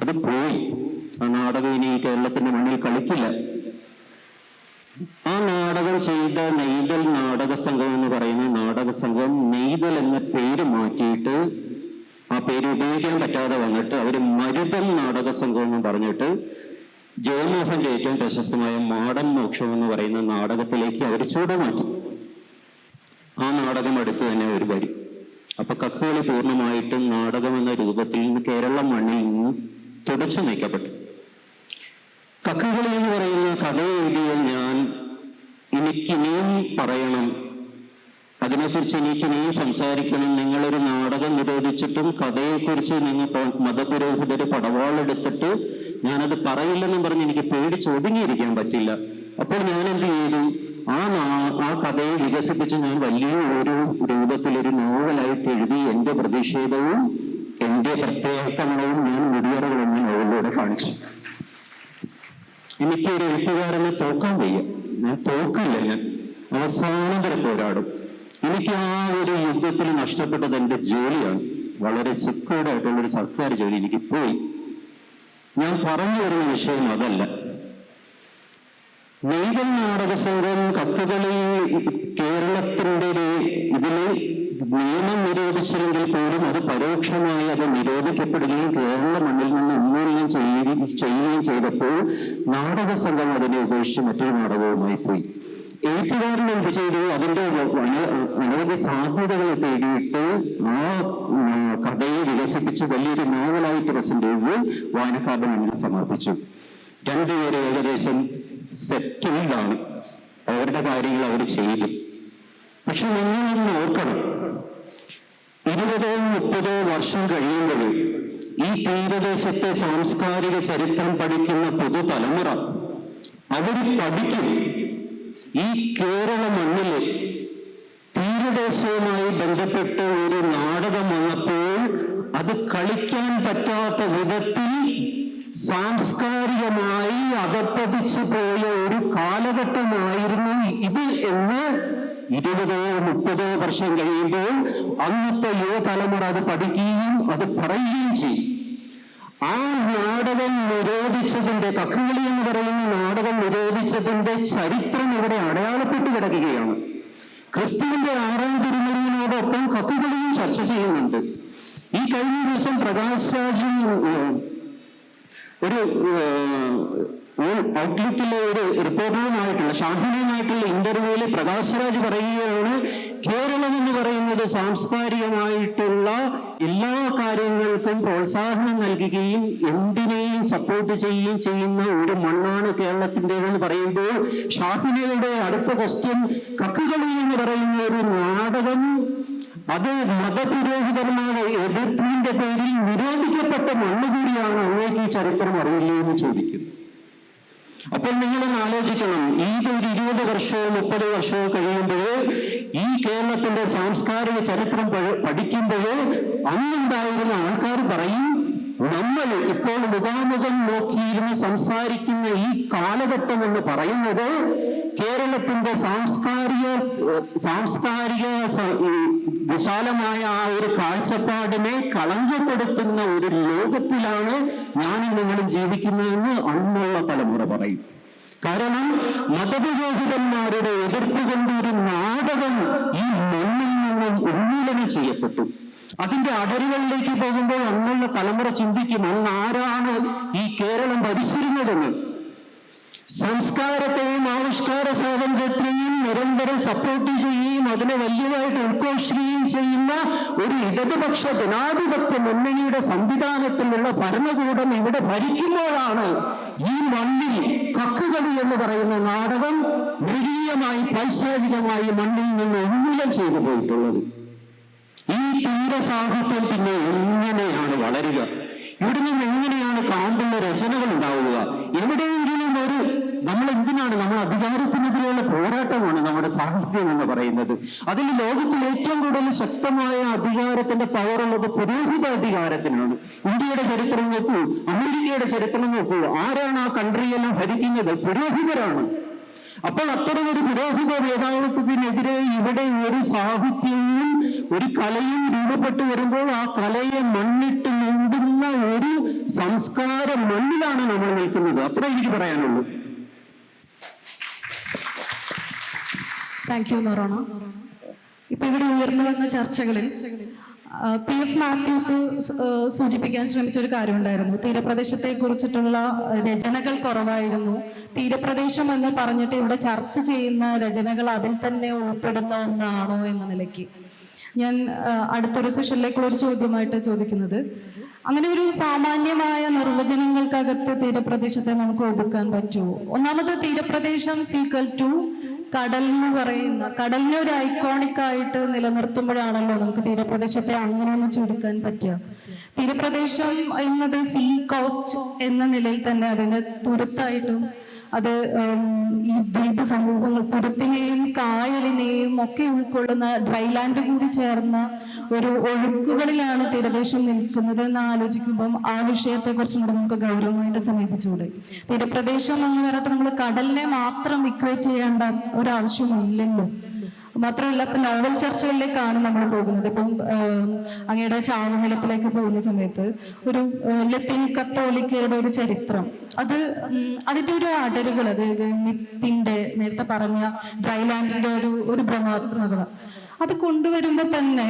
[SPEAKER 5] അത് പോയി. ആ നാടകം ഇനി കേരളത്തിന്റെ മണ്ണിൽ കളിക്കില്ല. ആ നാടകം ചെയ്ത നെയ്തൽ നാടക സംഘം എന്ന് പറയുന്ന നാടക സംഘം നെയ്തൽ എന്ന പേര് മാറ്റിയിട്ട് ആ പേര് ഉപയോഗിക്കാൻ പറ്റാതെ വന്നിട്ട് അവര് മരുതം നാടക സംഘം എന്ന് പറഞ്ഞിട്ട് ജയമോഹന്റെ ഏറ്റവും പ്രശസ്തമായ മാടൻ മോക്ഷം എന്ന് പറയുന്ന നാടകത്തിലേക്ക് അവർ ചൂടുമാറ്റി. ആ നാടകം അടുത്ത് തന്നെ ഒരു വരും. അപ്പൊ കക്കുകളി പൂർണ്ണമായിട്ടും നാടകം എന്ന രൂപത്തിൽ നിന്ന് കേരള മണ്ണിൽ നിന്ന് തുടച്ചു നീക്കപ്പെട്ടു. കക്കുകളി എന്ന് പറയുന്ന കഥ എഴുതിയ ഞാൻ എനിക്കിനിയും പറയണം, അതിനെക്കുറിച്ച് എനിക്കിനിയും സംസാരിക്കണം. നിങ്ങളൊരു നാടകം നിരോധിച്ചിട്ടും കഥയെക്കുറിച്ച് നിങ്ങൾ മതപുരോഹിതര് പടവാളെടുത്തിട്ട് ഞാനത് പറയില്ലെന്നും പറഞ്ഞ് എനിക്ക് പേടിച്ച് ഒതുങ്ങിയിരിക്കാൻ പറ്റില്ല. അപ്പോൾ ഞാൻ എന്ത് ചെയ്തു? ആ കഥയെ വികസിപ്പിച്ച് ഞാൻ വലിയ ഒരു രൂപത്തിലൊരു നോവലായിട്ട് എഴുതി എന്റെ പ്രതിഷേധവും എന്റെ പ്രത്യേകതകളും ഞാൻ മുടിയറകളും നോവലിലൂടെ കാണിച്ചു. എനിക്ക് ഒരു എഴുത്തുകാരനെ തോക്കാൻ വയ്യ, ഞാൻ തോക്കില്ല, ഞാൻ അവസാനം വരെ പോരാടും. എനിക്ക് ആ ഒരു യുദ്ധത്തിൽ നഷ്ടപ്പെട്ടത് എന്റെ ജോലിയാണ്. വളരെ സെക്യൂർഡ് ആയിട്ടുള്ളൊരു സർക്കാർ ജോലി എനിക്ക് പോയി. ഞാൻ പറഞ്ഞു വരുന്ന വിഷയം അതല്ല. നെയ്തൽ നാടക സംഘം കക്കുകളി കേരളത്തിന്റെ ഇതില് നിയമം നിരോധിച്ചില്ലെങ്കിൽ പോലും അത് പരോക്ഷമായി അത് നിരോധിക്കപ്പെടുകയും കേരള മണ്ണിൽ നിന്ന് ഉന്മൂലനം ചെയ്യുകയും ചെയ്തപ്പോൾ നാടക സംഘം അതിനെ ഉപേക്ഷിച്ച് മറ്റൊരു നാടകവുമായി പോയി. എഴുത്തുകാരൻ എന്ത് ചെയ്തു? അതിന്റെ അനവധി സാധ്യതകൾ തേടിയിട്ട് ആ കഥയെ വികസിപ്പിച്ച് വലിയൊരു നോവലായിട്ട് പ്രസന്റ് ചെയ്ത് വായനക്കാരുടെ മുന്നിൽ സമർപ്പിച്ചു. രണ്ടുപേരെ ഏകദേശം സെറ്റിൽഡാണ്, അവരുടെ കാര്യങ്ങൾ അവർ ചെയ്തു. പക്ഷെ നിങ്ങൾ നോക്കണം, 20-30 വർഷം കഴിയുമ്പോൾ ഈ തീരദേശത്തെ സാംസ്കാരിക ചരിത്രം പഠിക്കുന്ന പുതുതലമുറ അവർ പഠിക്കും ഈ കേരള മണ്ണിലെ തീരദേശവുമായി ബന്ധപ്പെട്ട് ഒരു നാടകം വന്നപ്പോൾ അത് കളിക്കാൻ പറ്റാത്ത വിധത്തിൽ സാംസ്കാരികമായി അത്
[SPEAKER 6] അധപ്പതിച്ചു പോയ ഒരു കാലഘട്ടമായിരുന്നു ഇത് എന്ന് 20-30 വർഷം കഴിയുമ്പോൾ അന്നത്തെ യുവതലമുറ അത് പഠിക്കുകയും അത് പറയുകയും ചെയ്യും. ആ നാടകം നിരോധിച്ചതിന്റെ, കക്കുകളി എന്ന് പറയുന്ന നാടകം നിരോധിച്ചതിന്റെ ചരിത്രം ഇവിടെ അടയാളപ്പെട്ട് കിടക്കുകയാണ്. ക്രിസ്തുവിന്റെ 6ാം തിരുമുറിവിനോടൊപ്പം കക്കുകളിയും ചർച്ച ചെയ്യുന്നുണ്ട്. ഈ കഴിഞ്ഞ ദിവസം പ്രകാശ് രാജും ഒരു ഔട്ട്ലുക്കിലെ ഒരു റിപ്പോർട്ടറുമായിട്ടുള്ള ഷാഹിനുമായിട്ടുള്ള ഇന്റർവ്യൂവിൽ പ്രകാശ് രാജ് പറയുകയാണ്, കേരളം എന്ന് പറയുന്നത് സാംസ്കാരികമായിട്ടുള്ള എല്ലാ കാര്യങ്ങൾക്കും പ്രോത്സാഹനം നൽകുകയും എന്തിനേയും സപ്പോർട്ട് ചെയ്യുകയും ചെയ്യുന്ന ഒരു മണ്ണാണ് കേരളത്തിൻ്റെതെന്ന് പറയുമ്പോൾ ഷാഹിനയുടെ അടുത്ത ക്വസ്റ്റ്യൻ, കക്കുകളി എന്ന് പറയുന്ന ഒരു നാടകം അത് മതപുരോഹിതന്മാരെ എതിർത്തതിന്റെ പേരിൽ നിരോധിക്കപ്പെട്ട മണ്ണ് കൂടിയാണ്, അങ്ങേക്ക് ഈ ചരിത്രം അറിയില്ലേ എന്ന് ചോദിക്കുന്നു. അപ്പോൾ നിങ്ങളൊന്ന് ആലോചിക്കണം, ഇതൊരു 20 വർഷമോ 30 വർഷമോ കഴിയുമ്പോൾ ഈ കേരളത്തിന്റെ സാംസ്കാരിക ചരിത്രം പഠിക്കുമ്പോൾ അന്നുണ്ടായിരുന്ന ആൾക്കാർ പറയും, നമ്മൾ ഇപ്പോൾ മുഖാമുഖം നോക്കിയിരുന്ന് സംസാരിക്കുന്ന ഈ കാലഘട്ടം എന്ന് പറയുന്നത് കേരളത്തിന്റെ സാംസ്കാരിക വിശാലമായ ആ ഒരു കാഴ്ചപ്പാടിനെ കളങ്കപ്പെടുത്തുന്ന ഒരു ലോകത്തിലാണ് ഞാനും നിങ്ങളും ജീവിക്കുന്നതെന്ന് അന്നുള്ള തലമുറ പറയും. കാരണം മതപുരോഹിതന്മാരുടെ എതിർപ്പ് കൊണ്ട് ഒരു നാടകം ഈ മണ്ണിൽ നിന്നും ഉന്മൂലനം ചെയ്യപ്പെട്ടു. അതിന്റെ അടരുകളിലേക്ക് പോകുമ്പോൾ അന്നുള്ള തലമുറ ചിന്തിക്കും, അന്ന് ആരാണ് ഈ കേരളം ഭരിച്ചിരുന്നതെന്ന്. സംസ്കാരത്തെയും ആവിഷ്കാര സ്വാതന്ത്ര്യത്തെയും നിരന്തരം സപ്പോർട്ട് ചെയ്യുകയും അതിനെ വലിയതായിട്ട് ഉദ്ഘോഷിക്കുകയും ചെയ്യുന്ന ഒരു ഇടതുപക്ഷ ജനാധിപത്യ മുന്നണിയുടെ സംവിധാനത്തിലുള്ള ഭരണകൂടം ഇവിടെ ഭരിക്കുമ്പോഴാണ് ഈ മണ്ണിൽ കക്കുകളി എന്ന് പറയുന്ന നാടകം മൃഗീയമായി പൈശാചികമായി മണ്ണിൽ നിന്ന് ഉന്മൂലനം ചെയ്തു പോയിട്ടുള്ളത്. ഈ തീരസാഹിത്യം പിന്നെ എങ്ങനെയാണ് വളരുക? ഇവിടെ നിന്ന് എങ്ങനെയാണ് കാമ്പുള്ള രചനകൾ ഉണ്ടാവുക? എവിടെയെങ്കിലും നമ്മൾ അധികാരത്തിനെതിരെയുള്ള പോരാട്ടമാണ് നമ്മുടെ സാഹിത്യം എന്ന് പറയുന്നത്. അതിൽ ലോകത്തിൽ ഏറ്റവും കൂടുതൽ ശക്തമായ അധികാരത്തിന്റെ പവറുള്ളത് പുരോഹിത അധികാരത്തിനാണ്. ഇന്ത്യയുടെ ചരിത്രം നോക്കൂ, അമേരിക്കയുടെ ചരിത്രം നോക്കൂ, ആരാണ് ആ കൺട്രിയെല്ലാം ഭരിക്കുന്നത്? പുരോഹിതരാണ്. അപ്പോൾ അത്തരം ഒരു പുരോഹിത മേധാവിത്വത്തിനെതിരെ ഇവിടെ ഒരു സാഹിത്യവും ഒരു കലയും രൂപപ്പെട്ടു വരുമ്പോൾ ആ കലയെ മണ്ണിട്ട് മുണ്ടുന്ന ഒരു സംസ്കാര മണ്ണിലാണ് നമ്മൾ നിൽക്കുന്നത്. അത്ര എനിക്ക് പറയാനുള്ളൂ.
[SPEAKER 1] Thank you Noronha. ഇപ്പൊ ഇവിടെ ഉയർന്നു വന്ന ചർച്ചകളിൽ PF മാത്യൂസ് സൂചിപ്പിക്കാൻ ശ്രമിച്ച ഒരു കാര്യമുണ്ടായിരുന്നു. തീരപ്രദേശത്തെ കുറിച്ചിട്ടുള്ള രചനകൾ കുറവായിരുന്നു. തീരപ്രദേശം എന്ന് പറഞ്ഞിട്ട് ഇവിടെ ചർച്ച ചെയ്യുന്ന രചനകൾ അതിൽ തന്നെ ഉൾപ്പെടുന്ന ഒന്നാണോ എന്ന നിലയ്ക്ക് ഞാൻ അടുത്തൊരു സെഷനിലേക്കുള്ള ഒരു ചോദ്യമായിട്ട് ചോദിക്കുന്നത്, അങ്ങനെ ഒരു സാമാന്യമായ നിർവചനങ്ങൾക്കകത്ത് തീരപ്രദേശത്തെ നമുക്ക് ഒതുക്കാൻ പറ്റുമോ? ഒന്നാമത് തീരപ്രദേശം സീക്വൽ ടു കടൽ എന്ന് പറയുന്ന, കടലിനെ ഒരു ഐക്കോണിക് ആയിട്ട് നിലനിർത്തുമ്പോഴാണല്ലോ നമുക്ക് തീരപ്രദേശത്തെ അങ്ങനെ ഒന്ന് ചുരുക്കാൻ പറ്റുക. തീരപ്രദേശം എന്നത് സീ കോസ്റ്റ് എന്ന നിലയിൽ തന്നെ അതിന് തുരുത്തായിട്ടും അത് ഈ ദ്വീപ് സമൂഹങ്ങൾ തുരുത്തിനെയും കായലിനെയും ഒക്കെ ഉൾക്കൊള്ളുന്ന ഡ്രൈലാൻഡ് കൂടി ചേർന്ന ഒരു ഒഴുക്കുകളിലാണ് തീരദേശം നിൽക്കുന്നത് എന്ന് ആലോചിക്കുമ്പം ആ വിഷയത്തെ കുറിച്ചും കൂടെ നമുക്ക് ഗൗരവമായിട്ട് സമീപിച്ചുകൂടെ? തീരപ്രദേശം എന്ന് പറഞ്ഞിട്ട് നമ്മൾ കടലിനെ മാത്രം ഇക്വേറ്റ് ചെയ്യേണ്ട ഒരാവശ്യമില്ലല്ലോ. മാത്രമല്ല ഇപ്പൊ നോവൽ ചർച്ചകളിലേക്കാണ് നമ്മൾ പോകുന്നത്. ഇപ്പം അങ്ങയുടെ ചാവുനിലത്തിലേക്ക് പോകുന്ന സമയത്ത് ഒരു ലത്തീൻ കത്തോലിക്കരുടെ ഒരു ചരിത്രം, അതിന്റെ ഒരു അടരുകൾ, അത് മിത്തിന്റെ നേരത്തെ പറഞ്ഞ ഡ്രൈലാൻഡിന്റെ ഒരു ഭ്രമാത്മകത അത് കൊണ്ടുവരുമ്പോ തന്നെ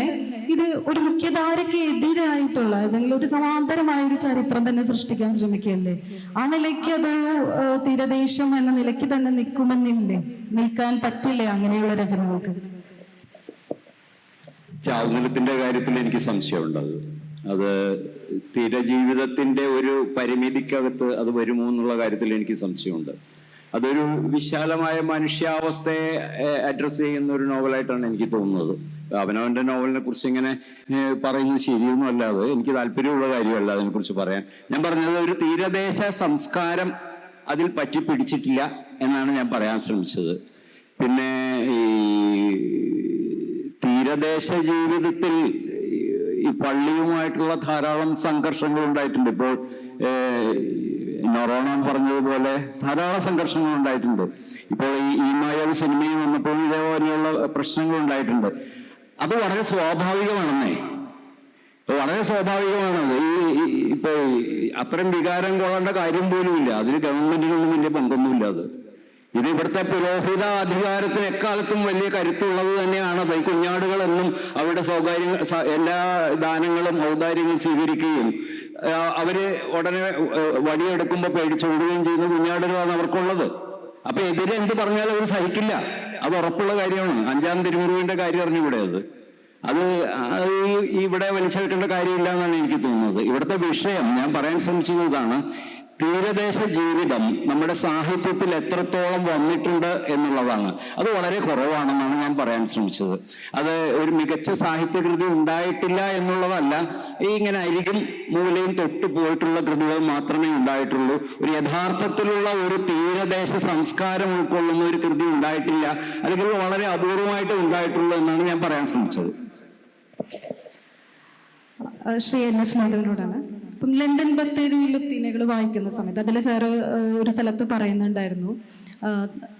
[SPEAKER 1] ഇത് ഒരു മുഖ്യധാരയ്ക്ക് എതിരായിട്ടുള്ള ഏതെങ്കിലും ഒരു സമാന്തരമായ ഒരു ചരിത്രം തന്നെ സൃഷ്ടിക്കാൻ ശ്രമിക്കുകയല്ലേ? ആ നിലയ്ക്ക് അത് തീരദേശം എന്ന നിലയ്ക്ക് തന്നെ നിൽക്കാൻ പറ്റില്ലേ അങ്ങനെയുള്ള രചനകൾക്ക്?
[SPEAKER 3] ചാവുനിലത്തിന്റെ കാര്യത്തിൽ എനിക്ക് സംശയമുണ്ട്. അത് തീരജീവിതത്തിന്റെ ഒരു പരിമിതിക്കകത്ത് അത് വരുമോ എന്നുള്ള കാര്യത്തിൽ എനിക്ക് സംശയമുണ്ട്. അതൊരു വിശാലമായ മനുഷ്യാവസ്ഥയെ അഡ്രസ്സ് ചെയ്യുന്ന ഒരു നോവലായിട്ടാണ് എനിക്ക് തോന്നുന്നത്. അവനവന്റെ നോവലിനെ കുറിച്ച് ഇങ്ങനെ പറയുന്നത് ശരിയൊന്നും അല്ലാതെ എനിക്ക് താല്പര്യമുള്ള കാര്യമല്ല അതിനെക്കുറിച്ച് പറയാൻ. ഞാൻ പറഞ്ഞത് ഒരു തീരദേശ സംസ്കാരം അതിൽ പറ്റി പിടിച്ചിട്ടില്ല എന്നാണ് ഞാൻ പറയാൻ ശ്രമിച്ചത്. പിന്നെ ഈ തീരദേശ ജീവിതത്തിൽ ഈ പള്ളിയുമായിട്ടുള്ള ധാരാളം സംഘർഷങ്ങൾ ഉണ്ടായിട്ടുണ്ട്. ഇപ്പോൾ നൊറോണ പറഞ്ഞതുപോലെ ധാരാളം സംഘർഷങ്ങൾ ഉണ്ടായിട്ടുണ്ട്. ഇപ്പോൾ ഈ മായാവി സിനിമയും വന്നപ്പോൾ ഇതേപോലെയുള്ള പ്രശ്നങ്ങൾ ഉണ്ടായിട്ടുണ്ട്. അത് വളരെ സ്വാഭാവികമാണെന്നേ, വളരെ സ്വാഭാവികമാണത്. ഇപ്പൊ അത്തരം വികാരം കൊള്ളേണ്ട കാര്യം പോലുമില്ല. അതിന് ഗവൺമെന്റിനൊന്നും വലിയ പങ്കൊന്നുമില്ല. ഇത് ഇവിടുത്തെ പുരോഹിത അധികാരത്തിന് എക്കാലത്തും വലിയ കരുത്തുള്ളത് തന്നെയാണത്. ഈ കുഞ്ഞാടുകൾ എന്നും അവരുടെ എല്ലാ ദാനങ്ങളും ഔദാര്യങ്ങളും സ്വീകരിക്കുകയും അവര് ഉടനെ വടിയെടുക്കുമ്പോൾ പേടിച്ചോടുകയും ചെയ്യുന്ന കുഞ്ഞാടുകളാണ് അവർക്കുള്ളത്. അപ്പൊ എതിരെ എന്ത് പറഞ്ഞാലും അവർ സഹിക്കില്ല. അത് ഉറപ്പുള്ള കാര്യമാണ്. 5-ാം തിരുമുറിവിന്റെ കാര്യം അറിഞ്ഞുകൂടെ? അത് ഇവിടെ വലിച്ചെടുക്കേണ്ട കാര്യമില്ല എന്നാണ് എനിക്ക് തോന്നുന്നത്. ഇവിടുത്തെ വിഷയം ഞാൻ പറയാൻ ശ്രമിച്ചത് ഇതാണ്: തീരദേശ ജീവിതം നമ്മുടെ സാഹിത്യത്തിൽ എത്രത്തോളം വന്നിട്ടുണ്ട് എന്നുള്ളതാണ്. അത് വളരെ കുറവാണെന്നാണ് ഞാൻ പറയാൻ ശ്രമിച്ചത്. അത് ഒരു മികച്ച സാഹിത്യകൃതി ഉണ്ടായിട്ടില്ല എന്നുള്ളതല്ല, ഇങ്ങനെ അരികും മൂലയും തൊട്ടു പോയിട്ടുള്ള കൃതികൾ മാത്രമേ ഉണ്ടായിട്ടുള്ളൂ. ഒരു യഥാർത്ഥത്തിലുള്ള ഒരു തീരദേശ സംസ്കാരം ഉൾക്കൊള്ളുന്ന ഒരു കൃതി ഉണ്ടായിട്ടില്ല, അല്ലെങ്കിൽ വളരെ അപൂർവമായിട്ട് ഉണ്ടായിട്ടുള്ളൂ എന്നാണ് ഞാൻ പറയാൻ ശ്രമിച്ചത്.
[SPEAKER 1] ശ്രീ NS മാധവനോടാണ്. ഇപ്പം ലണ്ടൻ ബത്തേരിയിൽ തിനകൾ വായിക്കുന്ന സമയത്ത് അതിൽ സാറ് ഒരു സ്ഥലത്ത് പറയുന്നുണ്ടായിരുന്നു,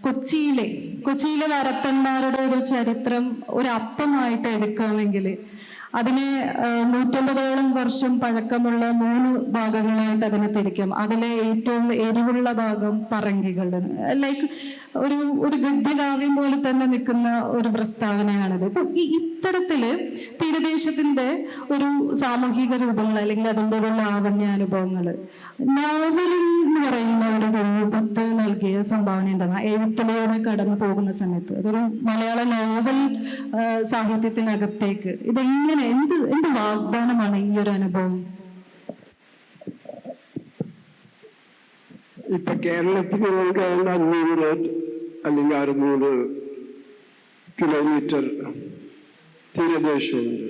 [SPEAKER 1] കൊച്ചിയിലെ വരത്തന്മാരുടെ ഒരു ചരിത്രം ഒരു അപ്പമായിട്ട് എടുക്കാമെങ്കിൽ അതിനെ 150ഓളം വർഷം പഴക്കമുള്ള 3 ഭാഗങ്ങളായിട്ട് അതിനെ തിരിക്കാം. അതിലെ ഏറ്റവും എരിവുള്ള ഭാഗം പറങ്കികളുടെ, ലൈക്ക് ഒരു ഗദ്യകാവ്യം പോലെ തന്നെ നിൽക്കുന്ന ഒരു പ്രസ്താവനയാണിത്. ഇപ്പൊ ഇത്തരത്തില് തീരദേശത്തിന്റെ ഒരു സാമൂഹിക രൂപങ്ങൾ അല്ലെങ്കിൽ അതിൻ്റെ ഒരു ലാവണ്യാനുഭവങ്ങള് നോവലിൽ എന്ന് പറയുന്ന ഒരു രൂപത്തെ നൽകിയ സംഭാവന എന്താണ്? എഴുത്തിലൂടെ കടന്നു പോകുന്ന സമയത്ത് അതൊരു മലയാള നോവൽ സാഹിത്യത്തിനകത്തേക്ക് ഇതെങ്ങനെ എന്ത് വാഗ്ദാനമാണ് ഈ ഒരു അനുഭവം?
[SPEAKER 2] ഇപ്പൊ കേരളത്തിൽ നമുക്ക് 500 അല്ലെങ്കിൽ 600 കിലോമീറ്റർ തീരദേശമുണ്ട്.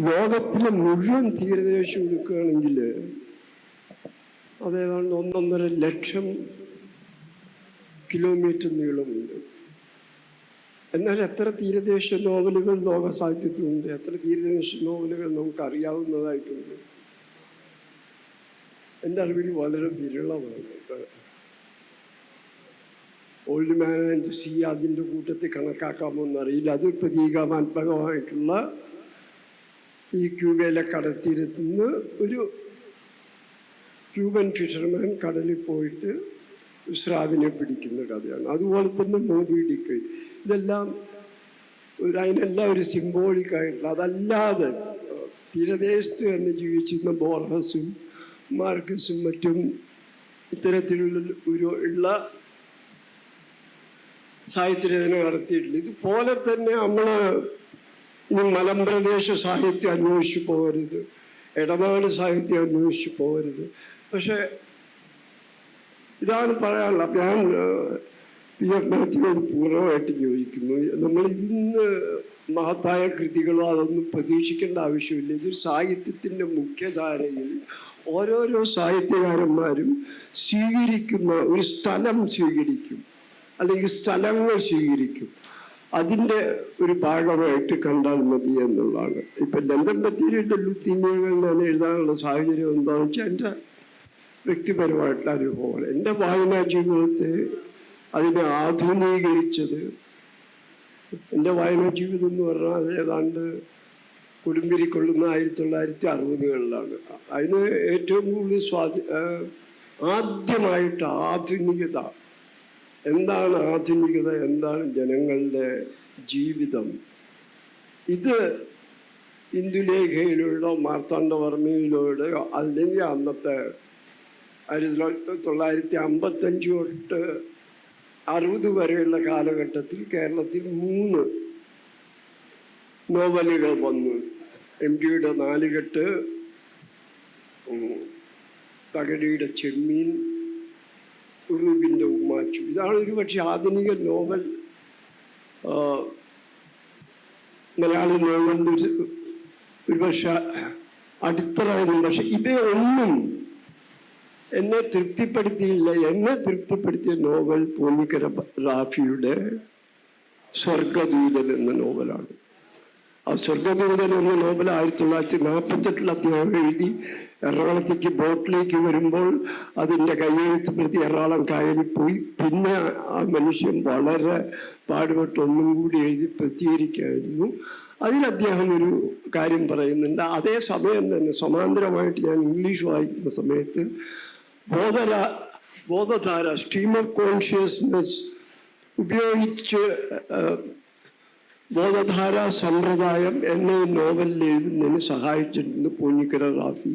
[SPEAKER 2] ലോകത്തിലെ മുഴുവൻ തീരദേശം എടുക്കുകയാണെങ്കിൽ അതേതാണ്ട് 1.5 ലക്ഷം കിലോമീറ്റർ നീളമുണ്ട്. എന്നാൽ എത്ര തീരദേശ നോവലുകൾ ലോക സാഹിത്യത്തിലുണ്ട്? എത്ര തീരദേശ നോവലുകൾ നമുക്ക് അറിയാവുന്നതായിട്ടുണ്ട്? എൻ്റെ അറിവിൽ വളരെ വിരളമാണ്. ഓൾഡ് മാൻ ആൻഡ് സീ അതിൻ്റെ കൂട്ടത്തിൽ കണക്കാക്കാമോന്നറിയില്ല. അത് പ്രതീകാത്മകമായിട്ടുള്ള ഈ ക്യൂബയിലെ കടൽത്തീരത്തുനിന്ന് ഒരു ക്യൂബൻ ഫിഷർമാൻ കടലിൽ പോയിട്ട് സ്രാവിനെ പിടിക്കുന്ന കഥയാണ്. അതുപോലെ തന്നെ മോബി ഡിക്ക്, ഇതെല്ലാം അതിനെല്ലാം ഒരു സിംബോളിക്കായിട്ടുള്ള, അതല്ലാതെ തീരദേശത്ത് തന്നെ ജീവിച്ചിരുന്ന ബോർഹസും മാർക്കസും മറ്റും ഇത്തരത്തിലുള്ള സാഹിത്യരചന നടത്തിയിട്ടില്ല. ഇതുപോലെ തന്നെ നമ്മൾ ഇനി മലമ്പ്രദേശ സാഹിത്യം അന്വേഷിച്ചു പോകരുത്, ഇടനാട് സാഹിത്യം അന്വേഷിച്ചു പോകരുത്. പക്ഷെ ഇതാണ് പറയാനുള്ളത്. ഞാൻ P.F. മാത്യുവിനോട് പൂർണ്ണമായിട്ട് യോജിക്കുന്നു. നമ്മൾ ഇന്ന് മഹത്തായ കൃതികളോ അതൊന്നും പ്രതീക്ഷിക്കേണ്ട ആവശ്യമില്ല. ഇതൊരു സാഹിത്യത്തിൻ്റെ മുഖ്യധാരയിൽ ഓരോരോ സാഹിത്യകാരന്മാരും സ്വീകരിക്കുന്ന ഒരു സ്ഥലം സ്വീകരിക്കും, അല്ലെങ്കിൽ സ്ഥലങ്ങൾ സ്വീകരിക്കും. അതിൻ്റെ ഒരു ഭാഗമായിട്ട് കണ്ടാൽ മതി എന്നുള്ളതാണ്. ഇപ്പം ലണ്ടൻ ബത്തേരിയുടെ ലുത്തീനിയകൾ ഞാൻ എഴുതാനുള്ള സാഹചര്യം എന്താണെന്ന് വെച്ചാൽ എൻ്റെ വ്യക്തിപരമായിട്ടുള്ള അനുഭവമാണ്. എൻ്റെ വായനാ ജീവിതത്തെ അതിനെ ആധുനീകരിച്ചത്, എൻ്റെ വായനാ ജീവിതം എന്ന് പറഞ്ഞാൽ അത് ഏതാണ്ട് കൊടുമ്പിരിക്കൊള്ളുന്ന 1960കളിലാണ്. അതിന് ഏറ്റവും കൂടുതൽ ആദ്യമായിട്ട് ആധുനികത, എന്താണ് ആധുനികത, എന്താണ് ജനങ്ങളുടെ ജീവിതം, ഇത് ഇന്ദുലേഖയിലൂടെ മാർത്താണ്ഡവർമ്മയിലൂടെയോ അല്ലെങ്കിൽ അന്നത്തെ 1955 തൊട്ട് 60 വരെയുള്ള കാലഘട്ടത്തിൽ കേരളത്തിൽ 3 നോവലുകൾ വന്നു. MTയുടെ 4 കെട്ട്, തകഴിയുടെ ചെമ്മീൻ, ഉറൂബിൻ്റെ ഉമ്മാച്ചു. ഇതാണ് ഒരു പക്ഷേ ആധുനിക നോവൽ, മലയാള നോവലിൻ്റെ ഒരു പക്ഷെ അടിത്തറയായിരുന്നു. പക്ഷെ ഇവയൊന്നും എന്നെ തൃപ്തിപ്പെടുത്തിയില്ല. എന്നെ തൃപ്തിപ്പെടുത്തിയ നോവൽ പോന്നിക്കര റാഫിയുടെ സ്വർഗദൂതൻ എന്ന നോവലാണ്. ആ സ്വർഗദൂതൻ എന്ന നോവൽ 1948 അദ്ദേഹം എഴുതി എറണാകുളത്തേക്ക് ബോട്ടിലേക്ക് വരുമ്പോൾ അതിൻ്റെ കയ്യെഴുത്ത് പ്രതി എറണാകുളം കായലിൽ പോയി. പിന്നെ ആ മനുഷ്യൻ വളരെ പാടുപെട്ട് ഒന്നും കൂടി എഴുതി പ്രസിദ്ധീകരിക്കുകയായിരുന്നു. അതിൽ അദ്ദേഹം ഒരു കാര്യം പറയുന്നുണ്ട്. അതേ സമയം തന്നെ സമാന്തരമായിട്ട് ഞാൻ ഇംഗ്ലീഷ് വായിക്കുന്ന സമയത്ത് ബോധധാര സ്ട്രീം ഓഫ് കോൺഷ്യസ്നെസ് ഉപയോഗിച്ച് ബോധധാര സമ്പ്രദായം എന്നെ നോവലിൽ എഴുതുന്നതിന് സഹായിച്ചിട്ടുണ്ട് പൂഞ്ഞിക്കര റാഫി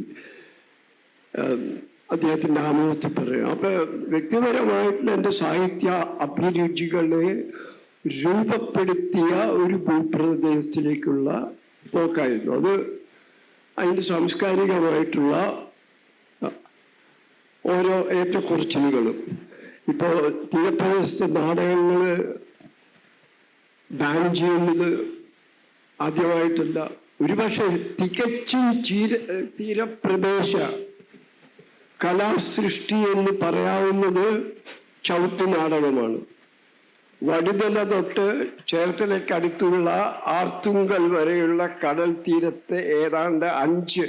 [SPEAKER 2] അദ്ദേഹത്തിൻ്റെ ആമുഖത്തിൽ പറയും. അപ്പൊ വ്യക്തിപരമായിട്ടുള്ള എൻ്റെ സാഹിത്യ അഭിരുചികളെ രൂപപ്പെടുത്തിയ ഒരു ഭൂപ്രദേശത്തിലേക്കുള്ള പോക്കായിരുന്നു അത്. അതിൻ്റെ സാംസ്കാരികമായിട്ടുള്ള ഓരോ ഏറ്റക്കുറച്ചിലുകളും. ഇപ്പോൾ തീരപ്രദേശത്തെ നാടകങ്ങൾ ബാൻ ചെയ്യുന്നത് ആദ്യമായിട്ടല്ല, ഒരുപക്ഷെ തികച്ചും തീരപ്രദേശ കലാസൃഷ്ടി എന്ന് പറയാവുന്നത് ചവിട്ട് നാടകമാണ്. വടുതല തൊട്ട് ചേർത്തലയ്ക്ക് അടുത്തുള്ള ആർത്തുങ്കൽ വരെയുള്ള കടൽ തീരത്തെ ഏതാണ്ട് 5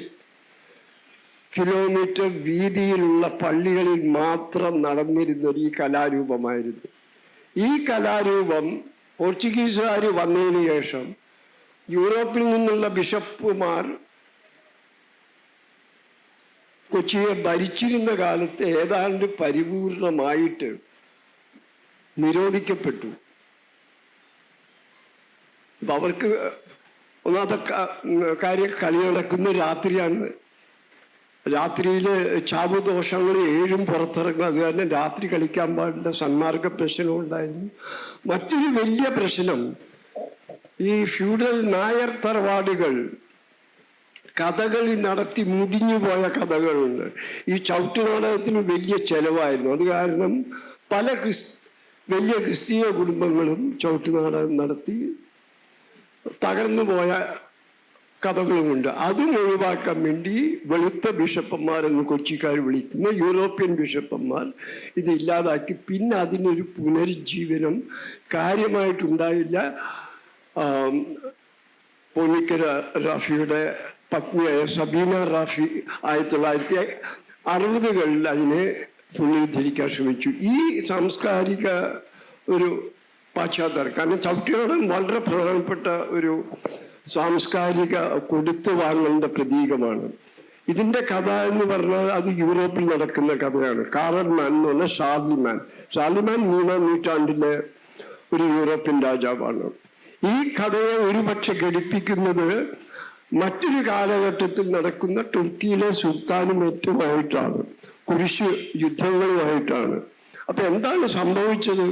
[SPEAKER 2] കിലോമീറ്റർ വീതിയിലുള്ള പള്ളികളിൽ മാത്രം നടന്നിരുന്ന ഈ കലാരൂപമായിരുന്നു. ഈ കലാരൂപം പോർച്ചുഗീസുകാർ വന്നതിന് ശേഷം യൂറോപ്പിൽ നിന്നുള്ള ബിഷപ്പുമാർ കൊച്ചിയെ ഭരിച്ചിരുന്ന കാലത്ത് ഏതാണ്ട് പരിപൂർണമായിട്ട് നിരോധിക്കപ്പെട്ടു. അപ്പൊ അവർക്ക് ഒന്നാമത്തെ കാര്യം കളി നടക്കുന്ന രാത്രിയാണ്. രാത്രിയില് ചാവുദോഷങ്ങൾ 7 പുറത്തിറങ്ങും. അത് കാരണം രാത്രി കളിക്കാൻ പാടില്ല. സന്മാർഗ പ്രശ്നം ഉണ്ടായിരുന്നു. മറ്റൊരു വലിയ പ്രശ്നം, ഈ ഫ്യൂഡൽ നായർ തറവാടുകൾ കഥകളി നടത്തി മുടിഞ്ഞുപോയ കഥകളുണ്ട്. ഈ ചവിട്ട് നാടകത്തിന് വലിയ ചെലവായിരുന്നു. അത് കാരണം പല വലിയ ക്രിസ്തീയ കുടുംബങ്ങളും ചവിട്ട് നാടകം നടത്തി തകർന്നു പോയ കഥകളുമുണ്ട്. അതും ഒഴിവാക്കാൻ വേണ്ടി വെളുത്ത ബിഷപ്പന്മാരെന്ന് കൊച്ചിക്കാർ വിളിക്കുന്ന യൂറോപ്യൻ ബിഷപ്പന്മാർ ഇത് ഇല്ലാതാക്കി. പിന്നെ അതിനൊരു പുനരുജ്ജീവനം കാര്യമായിട്ടുണ്ടായില്ല. പൂഞ്ഞിക്കര റാഫിയുടെ പത്നിയായ സബീന റാഫി 1960കളിൽ അതിനെ പുനരുദ്ധരിക്കാൻ ശ്രമിച്ചു. ഈ സാംസ്കാരിക ഒരു പാശ്ചാത്യം, കാരണം ചവിട്ടിയോടൻ വളരെ പ്രധാനപ്പെട്ട ഒരു സാംസ്കാരിക കൊടുത്തു വാങ്ങലിന്റെ പ്രതീകമാണ്. ഇതിന്റെ കഥ എന്ന് പറഞ്ഞാൽ അത് യൂറോപ്പിൽ നടക്കുന്ന കഥയാണ്. കാറൽമാൻ എന്ന് പറഞ്ഞാൽ ഷാർലിമാൻ 3-ാം നൂറ്റാണ്ടിലെ ഒരു യൂറോപ്യൻ രാജാവാണ്. ഈ കഥയെ ഒരുപക്ഷെ ഘടിപ്പിക്കുന്നത് മറ്റൊരു കാലഘട്ടത്തിൽ നടക്കുന്ന തുർക്കിയിലെ സുൽത്താനുമേറ്റുമായിട്ടാണ്, കുരിശ് യുദ്ധങ്ങളുമായിട്ടാണ്. അപ്പൊ എന്താണ് സംഭവിച്ചത്?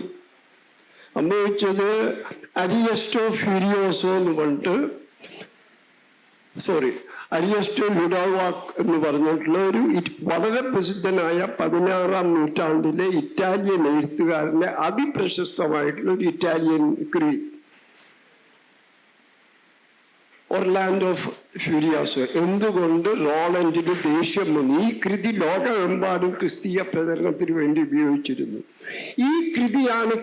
[SPEAKER 2] അരിയസ്റ്റോ ഫ്യൂരിയോസോ എന്ന് പറഞ്ഞിട്ട് അരിയസ്റ്റോ ലുഡോവാക് എന്ന് പറഞ്ഞിട്ടുള്ള ഒരു വളരെ പ്രസിദ്ധനായ 16-ാം നൂറ്റാണ്ടിലെ ഇറ്റാലിയൻ എഴുത്തുകാരന്റെ അതിപ്രശസ്തമായിട്ടുള്ള ഒരു ഇറ്റാലിയൻ കൃതി ഒർലാൻഡോ ഫ്യൂരിയാസോ. എന്തുകൊണ്ട് റോളൻഡിന് ദേഷ്യം വന്നു? ഈ കൃതി ലോകമെമ്പാടും ക്രിസ്തീയ പ്രചരണത്തിന് വേണ്ടി ഉപയോഗിച്ചിരുന്നു. ഈ കൃതിയാണ്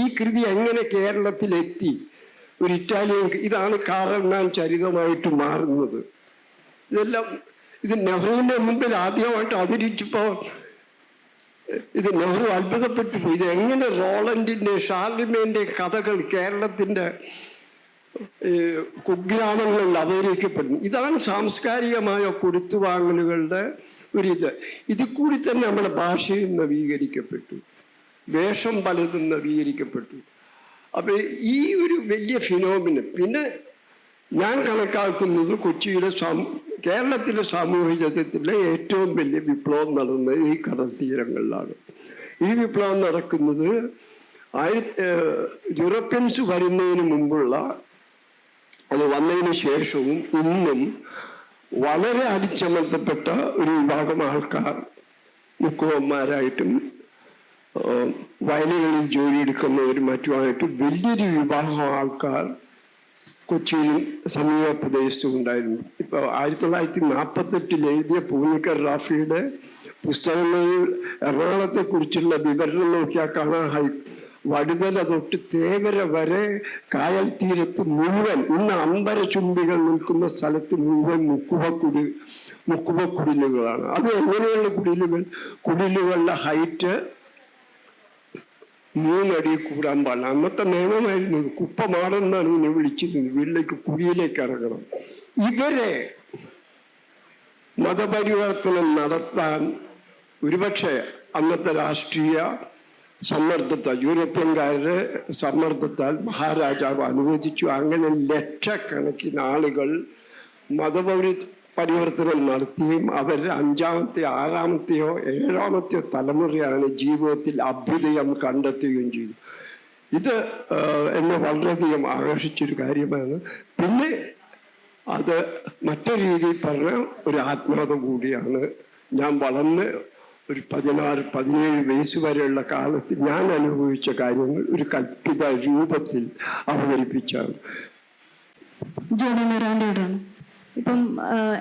[SPEAKER 2] ഈ കൃതി എങ്ങനെ കേരളത്തിലെത്തി? ഒരു ഇറ്റാലിയൻ, ഇതാണ് കാറൽമാൻ ചരിതമായിട്ട് മാറുന്നത്. ഇത് നെഹ്റുവിന്റെ മുമ്പിൽ ആദ്യമായിട്ട് അവതരിച്ചപ്പോ നെഹ്റു അത്ഭുതപ്പെട്ടു പോയി. ഇത് എങ്ങനെ റോളൻഡിന്റെ ഷാർലിമേന്റെ കഥകൾ കേരളത്തിന്റെ കുഗ്രാമങ്ങളിൽ അവതരിക്കപ്പെടുന്നു? ഇതാണ് സാംസ്കാരികമായ കൊടുത്തുവാങ്ങലുകളുടെ ഇതിൽ കൂടി തന്നെ നമ്മുടെ ഭാഷയും നവീകരിക്കപ്പെട്ടു, വേഷം പലതും നവീകരിക്കപ്പെട്ടു. അപ്പൊ ഈ ഒരു വലിയ ഫിനോമിനൻ പിന്നെ ഞാൻ കണക്കാക്കുന്നത് കേരളത്തിലെ സാമൂഹികത്തിലെ ഏറ്റവും വലിയ വിപ്ലവം നടന്നത് ഈ കടൽ തീരങ്ങളിലാണ്. ഈ വിപ്ലവം നടക്കുന്നത് യൂറോപ്യൻസ് വരുന്നതിന് മുമ്പുള്ള, അത് വന്നതിന് ശേഷവും ഇന്നും വളരെ അടിച്ചമർത്തപ്പെട്ട ഒരു വിഭാഗം ആൾക്കാർ, മുക്കുവന്മാരായിട്ടും വയലുകളിൽ ജോലിയെടുക്കുന്നവരും മറ്റുമായിട്ട് വലിയൊരു വിഭാഗം ആൾക്കാർ കൊച്ചിയിലും സമീപ പ്രദേശത്തും ഉണ്ടായിരുന്നു. ഇപ്പൊ 1948 എഴുതിയ പൂഞ്ഞിക്കർ റാഫിയുടെ പുസ്തകങ്ങളിൽ എറണാകുളത്തെ കുറിച്ചുള്ള വിവരണം നോക്കിയാൽ കാണാൻ വടുതല തൊട്ട് തേവര വരെ കായൽ തീരത്ത് മുഴുവൻ, ഇന്ന് അമ്പര ചുംബികൾ നിൽക്കുന്ന സ്ഥലത്ത് മുഴുവൻ മുക്കുവക്കുടി മുക്കുവ കുടിലുകളാണ്. അത് എങ്ങനെയുള്ള കുടിലുകൾ? കുടിലുകളുടെ ഹൈറ്റ് 3 അടി കൂടാൻ പാടില്ല. അന്നത്തെ നിയമമായിരുന്നു. കുപ്പമാടെന്നാണ് ഇതിനെ വിളിച്ചിരുന്നത്. വീട്ടിലേക്ക് കുഴിയിലേക്ക് ഇറങ്ങണം. ഇവരെ മതപരിവർത്തനം നടത്താൻ ഒരുപക്ഷെ അന്നത്തെ രാഷ്ട്രീയ സമ്മർദ്ദത്താൽ, യൂറോപ്യൻകാരുടെ സമ്മർദ്ദത്താൽ മഹാരാജാവ് അനുവദിച്ചു. അങ്ങനെ ലക്ഷക്കണക്കിന് ആളുകൾ പരിവർത്തനം നടത്തുകയും അവർ 5ാമത്തെയോ 6ാമത്തെയോ 7ാമത്തെയോ തലമുറയാണ് ജീവിതത്തിൽ അഭ്യുദയം കണ്ടെത്തുകയും ചെയ്തു. ഇത് എന്നെ വളരെയധികം ആകർഷിച്ചൊരു കാര്യമാണ്. പിന്നെ അത് മറ്റൊരു രീതിയിൽ പറഞ്ഞ ഒരു ആത്മകഥ കൂടിയാണ്. ഞാൻ വളർന്ന് ഒരു 16-17 വയസ്സ് വരെയുള്ള കാലത്ത് ഞാൻ അനുഭവിച്ച കാര്യങ്ങൾ ഒരു കൽപ്പിത രൂപത്തിൽ അവതരിപ്പിച്ചാണ്.
[SPEAKER 1] ജോണി മെറാൻഡയോടാണ്. ഇപ്പം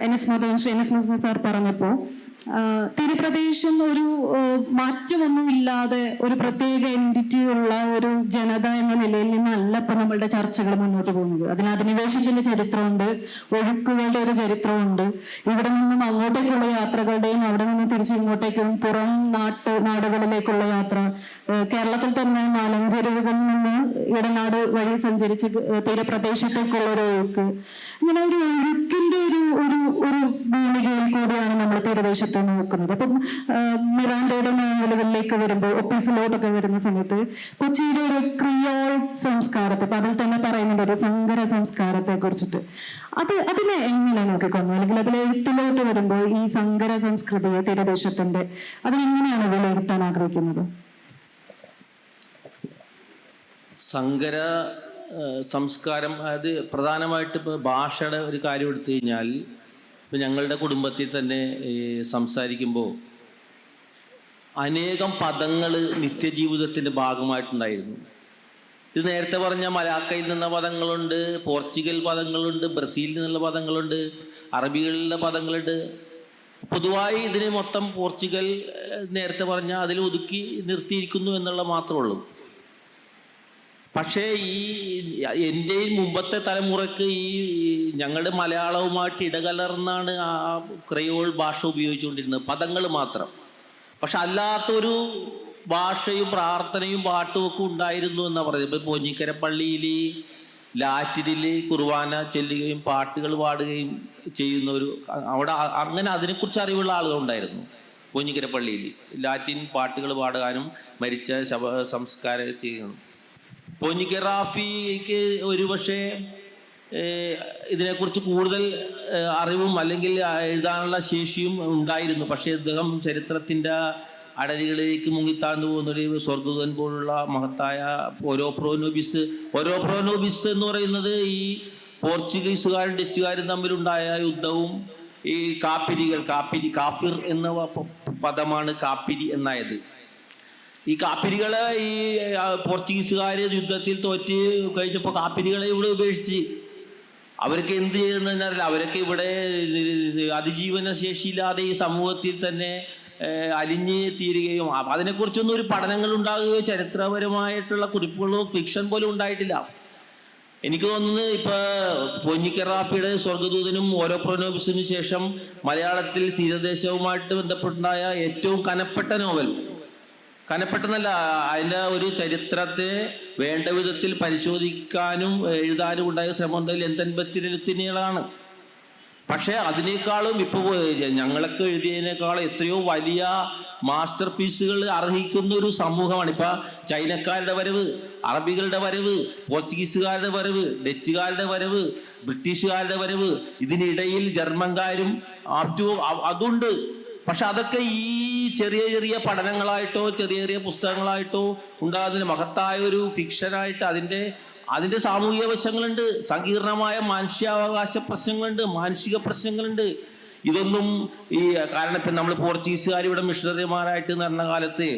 [SPEAKER 1] എൻ.എസ്. മാധവൻ സാർ പറഞ്ഞപ്പോൾ തീരപ്രദേശം ഒരു മാറ്റമൊന്നുമില്ലാതെ ഒരു പ്രത്യേക എൻറ്റിറ്റി ഉള്ള ഒരു ജനത എന്ന നിലയിൽ നിന്നല്ല ഇപ്പം നമ്മളുടെ ചർച്ചകൾ മുന്നോട്ട് പോകുന്നത്. അതിന് അധിനിവേശത്തിന്റെ ചരിത്രമുണ്ട്, ഒഴുക്കുകളുടെ ഒരു ചരിത്രമുണ്ട്. ഇവിടെ നിന്നും അങ്ങോട്ടേക്കുള്ള യാത്രകളുടെയും അവിടെ നിന്ന് തിരിച്ചു ഇങ്ങോട്ടേക്കും പുറം നാടുകളിലേക്കുള്ള യാത്ര, കേരളത്തിൽ തന്നെ മലഞ്ചെരുവുകളിൽ നിന്ന് ഇടനാട് വഴി സഞ്ചരിച്ച് തീരപ്രദേശത്തേക്കുള്ള ഒരു ഒഴുക്ക്, ഇങ്ങനെ ഒരു ഒഴുക്കിന്റെ ഒരു ഭൂമികയിൽ കൂടിയാണ് നമ്മൾ തീരദേശത്ത് നോക്കുന്നത്. അപ്പം മിറാൻഡയുടെ നോവലുകളിലേക്ക് വരുമ്പോൾ, ഒപ്പീസിലോട്ടൊക്കെ വരുന്ന സമയത്ത് കൊച്ചിയിലെ ഒരു ക്രിയോൾ സംസ്കാരത്തെ, അപ്പൊ അതിൽ തന്നെ പറയുന്നുണ്ട് ഒരു സങ്കര സംസ്കാരത്തെ കുറിച്ചിട്ട്. അതിനെ എങ്ങനെ നോക്കിക്കൊണ്ടു, അല്ലെങ്കിൽ അതിൽ എഴുത്തിലോട്ട് വരുമ്പോൾ ഈ സങ്കര സംസ്കൃതിയെ തീരദേശത്തിന്റെ അതിനെങ്ങനെയാണ് വിലയിരുത്താൻ ആഗ്രഹിക്കുന്നത്?
[SPEAKER 4] സങ്കര സംസ്കാരം അത് പ്രധാനമായിട്ട് ഇപ്പോൾ ഭാഷയുടെ ഒരു കാര്യം എടുത്തു കഴിഞ്ഞാൽ, ഇപ്പം ഞങ്ങളുടെ കുടുംബത്തിൽ തന്നെ സംസാരിക്കുമ്പോൾ അനേകം പദങ്ങൾ നിത്യജീവിതത്തിൻ്റെ ഭാഗമായിട്ടുണ്ടായിരുന്നു. ഇത് നേരത്തെ പറഞ്ഞ മലാക്കയിൽ നിന്ന പദങ്ങളുണ്ട്, പോർച്ചുഗൽ പദങ്ങളുണ്ട്, ബ്രസീലിൽ നിന്നുള്ള പദങ്ങളുണ്ട്, അറബികളിലെ പദങ്ങളുണ്ട്. പൊതുവായി ഇതിന് മൊത്തം പോർച്ചുഗൽ നേരത്തെ പറഞ്ഞ അതിൽ ഒതുക്കി നിർത്തിയിരിക്കുന്നു എന്നുള്ള മാത്രമേ ഉള്ളൂ. പക്ഷേ ഈ എൻ്റെയും മുമ്പത്തെ തലമുറക്ക് ഈ ഞങ്ങളുടെ മലയാളവുമായിട്ട് ഇടകലർന്നാണ് ആ ക്രയോൾ ഭാഷ ഉപയോഗിച്ചുകൊണ്ടിരുന്നത്, പദങ്ങൾ മാത്രം. പക്ഷെ അല്ലാത്തൊരു ഭാഷയും പ്രാർത്ഥനയും പാട്ടും ഒക്കെ ഉണ്ടായിരുന്നു എന്നാണ് പറയുന്നത്. ഇപ്പം പോഞ്ഞിക്കര പള്ളിയിൽ ലാറ്റിനിൽ കുർബാന ചൊല്ലുകയും പാട്ടുകൾ പാടുകയും ചെയ്യുന്ന ഒരു അവിടെ അങ്ങനെ അതിനെക്കുറിച്ച് അറിവുള്ള ആളുകളുണ്ടായിരുന്നു. പോഞ്ഞിക്കര പള്ളിയിൽ ലാറ്റിൻ പാട്ടുകൾ പാടാനും മരിച്ച സംസ്കാരം ചെയ്യണം. പോഞ്ഞിക്കറാഫിക്ക് ഒരുപക്ഷെ ഇതിനെക്കുറിച്ച് കൂടുതൽ അറിവും അല്ലെങ്കിൽ എഴുതാനുള്ള ശേഷിയും ഉണ്ടായിരുന്നു. പക്ഷേ അദ്ദേഹം ചരിത്രത്തിൻ്റെ അടരുകളിലേക്ക് മുങ്ങിത്താഴ്ന്നു പോകുന്നൊരു സ്വർഗദൂതൻ പോലുള്ള മഹത്തായ ഓരോപ്രോനോബിസ് എന്ന് പറയുന്നത് ഈ പോർച്ചുഗീസുകാരും ഡച്ചുകാരും തമ്മിലുണ്ടായ യുദ്ധവും ഈ കാഫിർ എന്ന പദമാണ് കാപ്പിരി എന്നായത്. ഈ കാപ്പിരികളെ ഈ പോർച്ചുഗീസുകാർ യുദ്ധത്തിൽ തോറ്റ് കഴിഞ്ഞപ്പോൾ കാപ്പിരികളെ ഇവിടെ ഉപേക്ഷിച്ച് അവർക്ക് എന്ത് ചെയ്യുന്നതിനറിയില്ല. അവരൊക്കെ ഇവിടെ അതിജീവന ശേഷിയില്ലാതെ ഈ സമൂഹത്തിൽ തന്നെ അലിഞ്ഞ് തീരുകയും അതിനെക്കുറിച്ചൊന്നും ഒരു പഠനങ്ങൾ ഉണ്ടാകുകയോ ചരിത്രപരമായിട്ടുള്ള കുറിപ്പുകളോ ഫിക്ഷൻ പോലും ഉണ്ടായിട്ടില്ല. എനിക്ക് തോന്നുന്നത് ഇപ്പൊ പോഞ്ഞിക്കറാപ്പിയുടെ സ്വർഗദൂതനും ഓരോപ്രോനോബിസിനും ശേഷം മലയാളത്തിൽ തീരദേശവുമായിട്ട് ബന്ധപ്പെട്ടുണ്ടായ ഏറ്റവും കനപ്പെട്ടെന്നല്ല, അതിൻ്റെ ഒരു ചരിത്രത്തെ വേണ്ട വിധത്തിൽ പരിശോധിക്കാനും എഴുതാനും ഉണ്ടായ ശ്രമം എൺപത്തിരത്തിനീളാണ്. പക്ഷെ അതിനേക്കാളും ഇപ്പോൾ ഞങ്ങളൊക്കെ എഴുതിയതിനേക്കാളും എത്രയോ വലിയ മാസ്റ്റർ പീസുകൾ അർഹിക്കുന്ന ഒരു സമൂഹമാണ്. ഇപ്പൊ ചൈനക്കാരുടെ വരവ്, അറബികളുടെ വരവ്, പോർച്ചുഗീസുകാരുടെ വരവ്, ഡച്ചുകാരുടെ വരവ്, ബ്രിട്ടീഷുകാരുടെ വരവ്, ഇതിനിടയിൽ ജർമ്മൻകാരും അതുണ്ട്. പക്ഷെ അതൊക്കെ ഈ ചെറിയ ചെറിയ പഠനങ്ങളായിട്ടോ ചെറിയ ചെറിയ പുസ്തകങ്ങളായിട്ടോ ഉണ്ടാകുന്നതിന് മഹത്തായ ഒരു ഫിക്ഷനായിട്ട് അതിൻ്റെ സാമൂഹിക വശങ്ങളുണ്ട്, സങ്കീർണമായ മാനുഷികാവകാശ പ്രശ്നങ്ങളുണ്ട്, മാനസിക പ്രശ്നങ്ങളുണ്ട്. ഇതൊന്നും കാരണം ഇപ്പം നമ്മൾ പോർച്ചുഗീസുകാർ ഇവിടെ മിഷണറിമാരായിട്ട് നടന്ന കാലത്ത്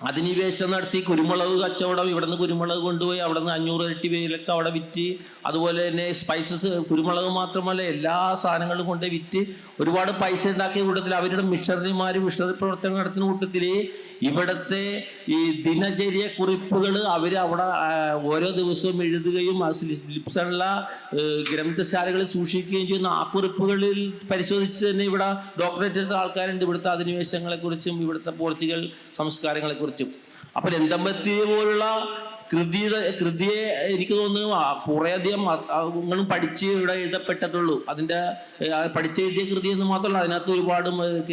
[SPEAKER 4] അധിനിവേശം നടത്തി കുരുമുളക് കച്ചവടം, ഇവിടുന്ന് കുരുമുളക് കൊണ്ടുപോയി അവിടെ നിന്ന് 500 ഇരട്ടി പേരിലൊക്കെ അവിടെ വിറ്റ്, അതുപോലെ തന്നെ സ്പൈസസ്, കുരുമുളക് മാത്രമല്ല എല്ലാ സാധനങ്ങളും കൊണ്ട് വിറ്റ് ഒരുപാട് പൈസ ഉണ്ടാക്കിയ കൂട്ടത്തിൽ അവരുടെ മിഷണറി പ്രവർത്തനം നടത്തുന്ന കൂട്ടത്തിൽ ഇവിടുത്തെ ഈ ദിനചര്യ കുറിപ്പുകൾ അവർ അവിടെ ഓരോ ദിവസവും എഴുതുകയും ലിപ്സുള്ള ഗ്രന്ഥശാലകളിൽ സൂക്ഷിക്കുകയും ചെയ്യുന്ന ആ കുറിപ്പുകളിൽ പരിശോധിച്ച് തന്നെ ഇവിടെ ഡോക്ടറേറ്റ് എടുത്ത ആൾക്കാരുണ്ട് ഇവിടുത്തെ അധിനിവേശങ്ങളെക്കുറിച്ചും ഇവിടുത്തെ പോർച്ചുഗൽ സംസ്കാരങ്ങളെക്കുറിച്ചും. അപ്പോൾ രന്തമ്പത്തി പോലുള്ള കൃതിയെ എനിക്ക് തോന്നുന്നു കുറേയധികം നിങ്ങളും പഠിച്ച് ഇവിടെ എഴുതപ്പെട്ടിട്ടുള്ളൂ. അതിൻ്റെ പഠിച്ചെഴുതിയ കൃതി എന്ന് മാത്രമല്ല, അതിനകത്ത് ഒരുപാട്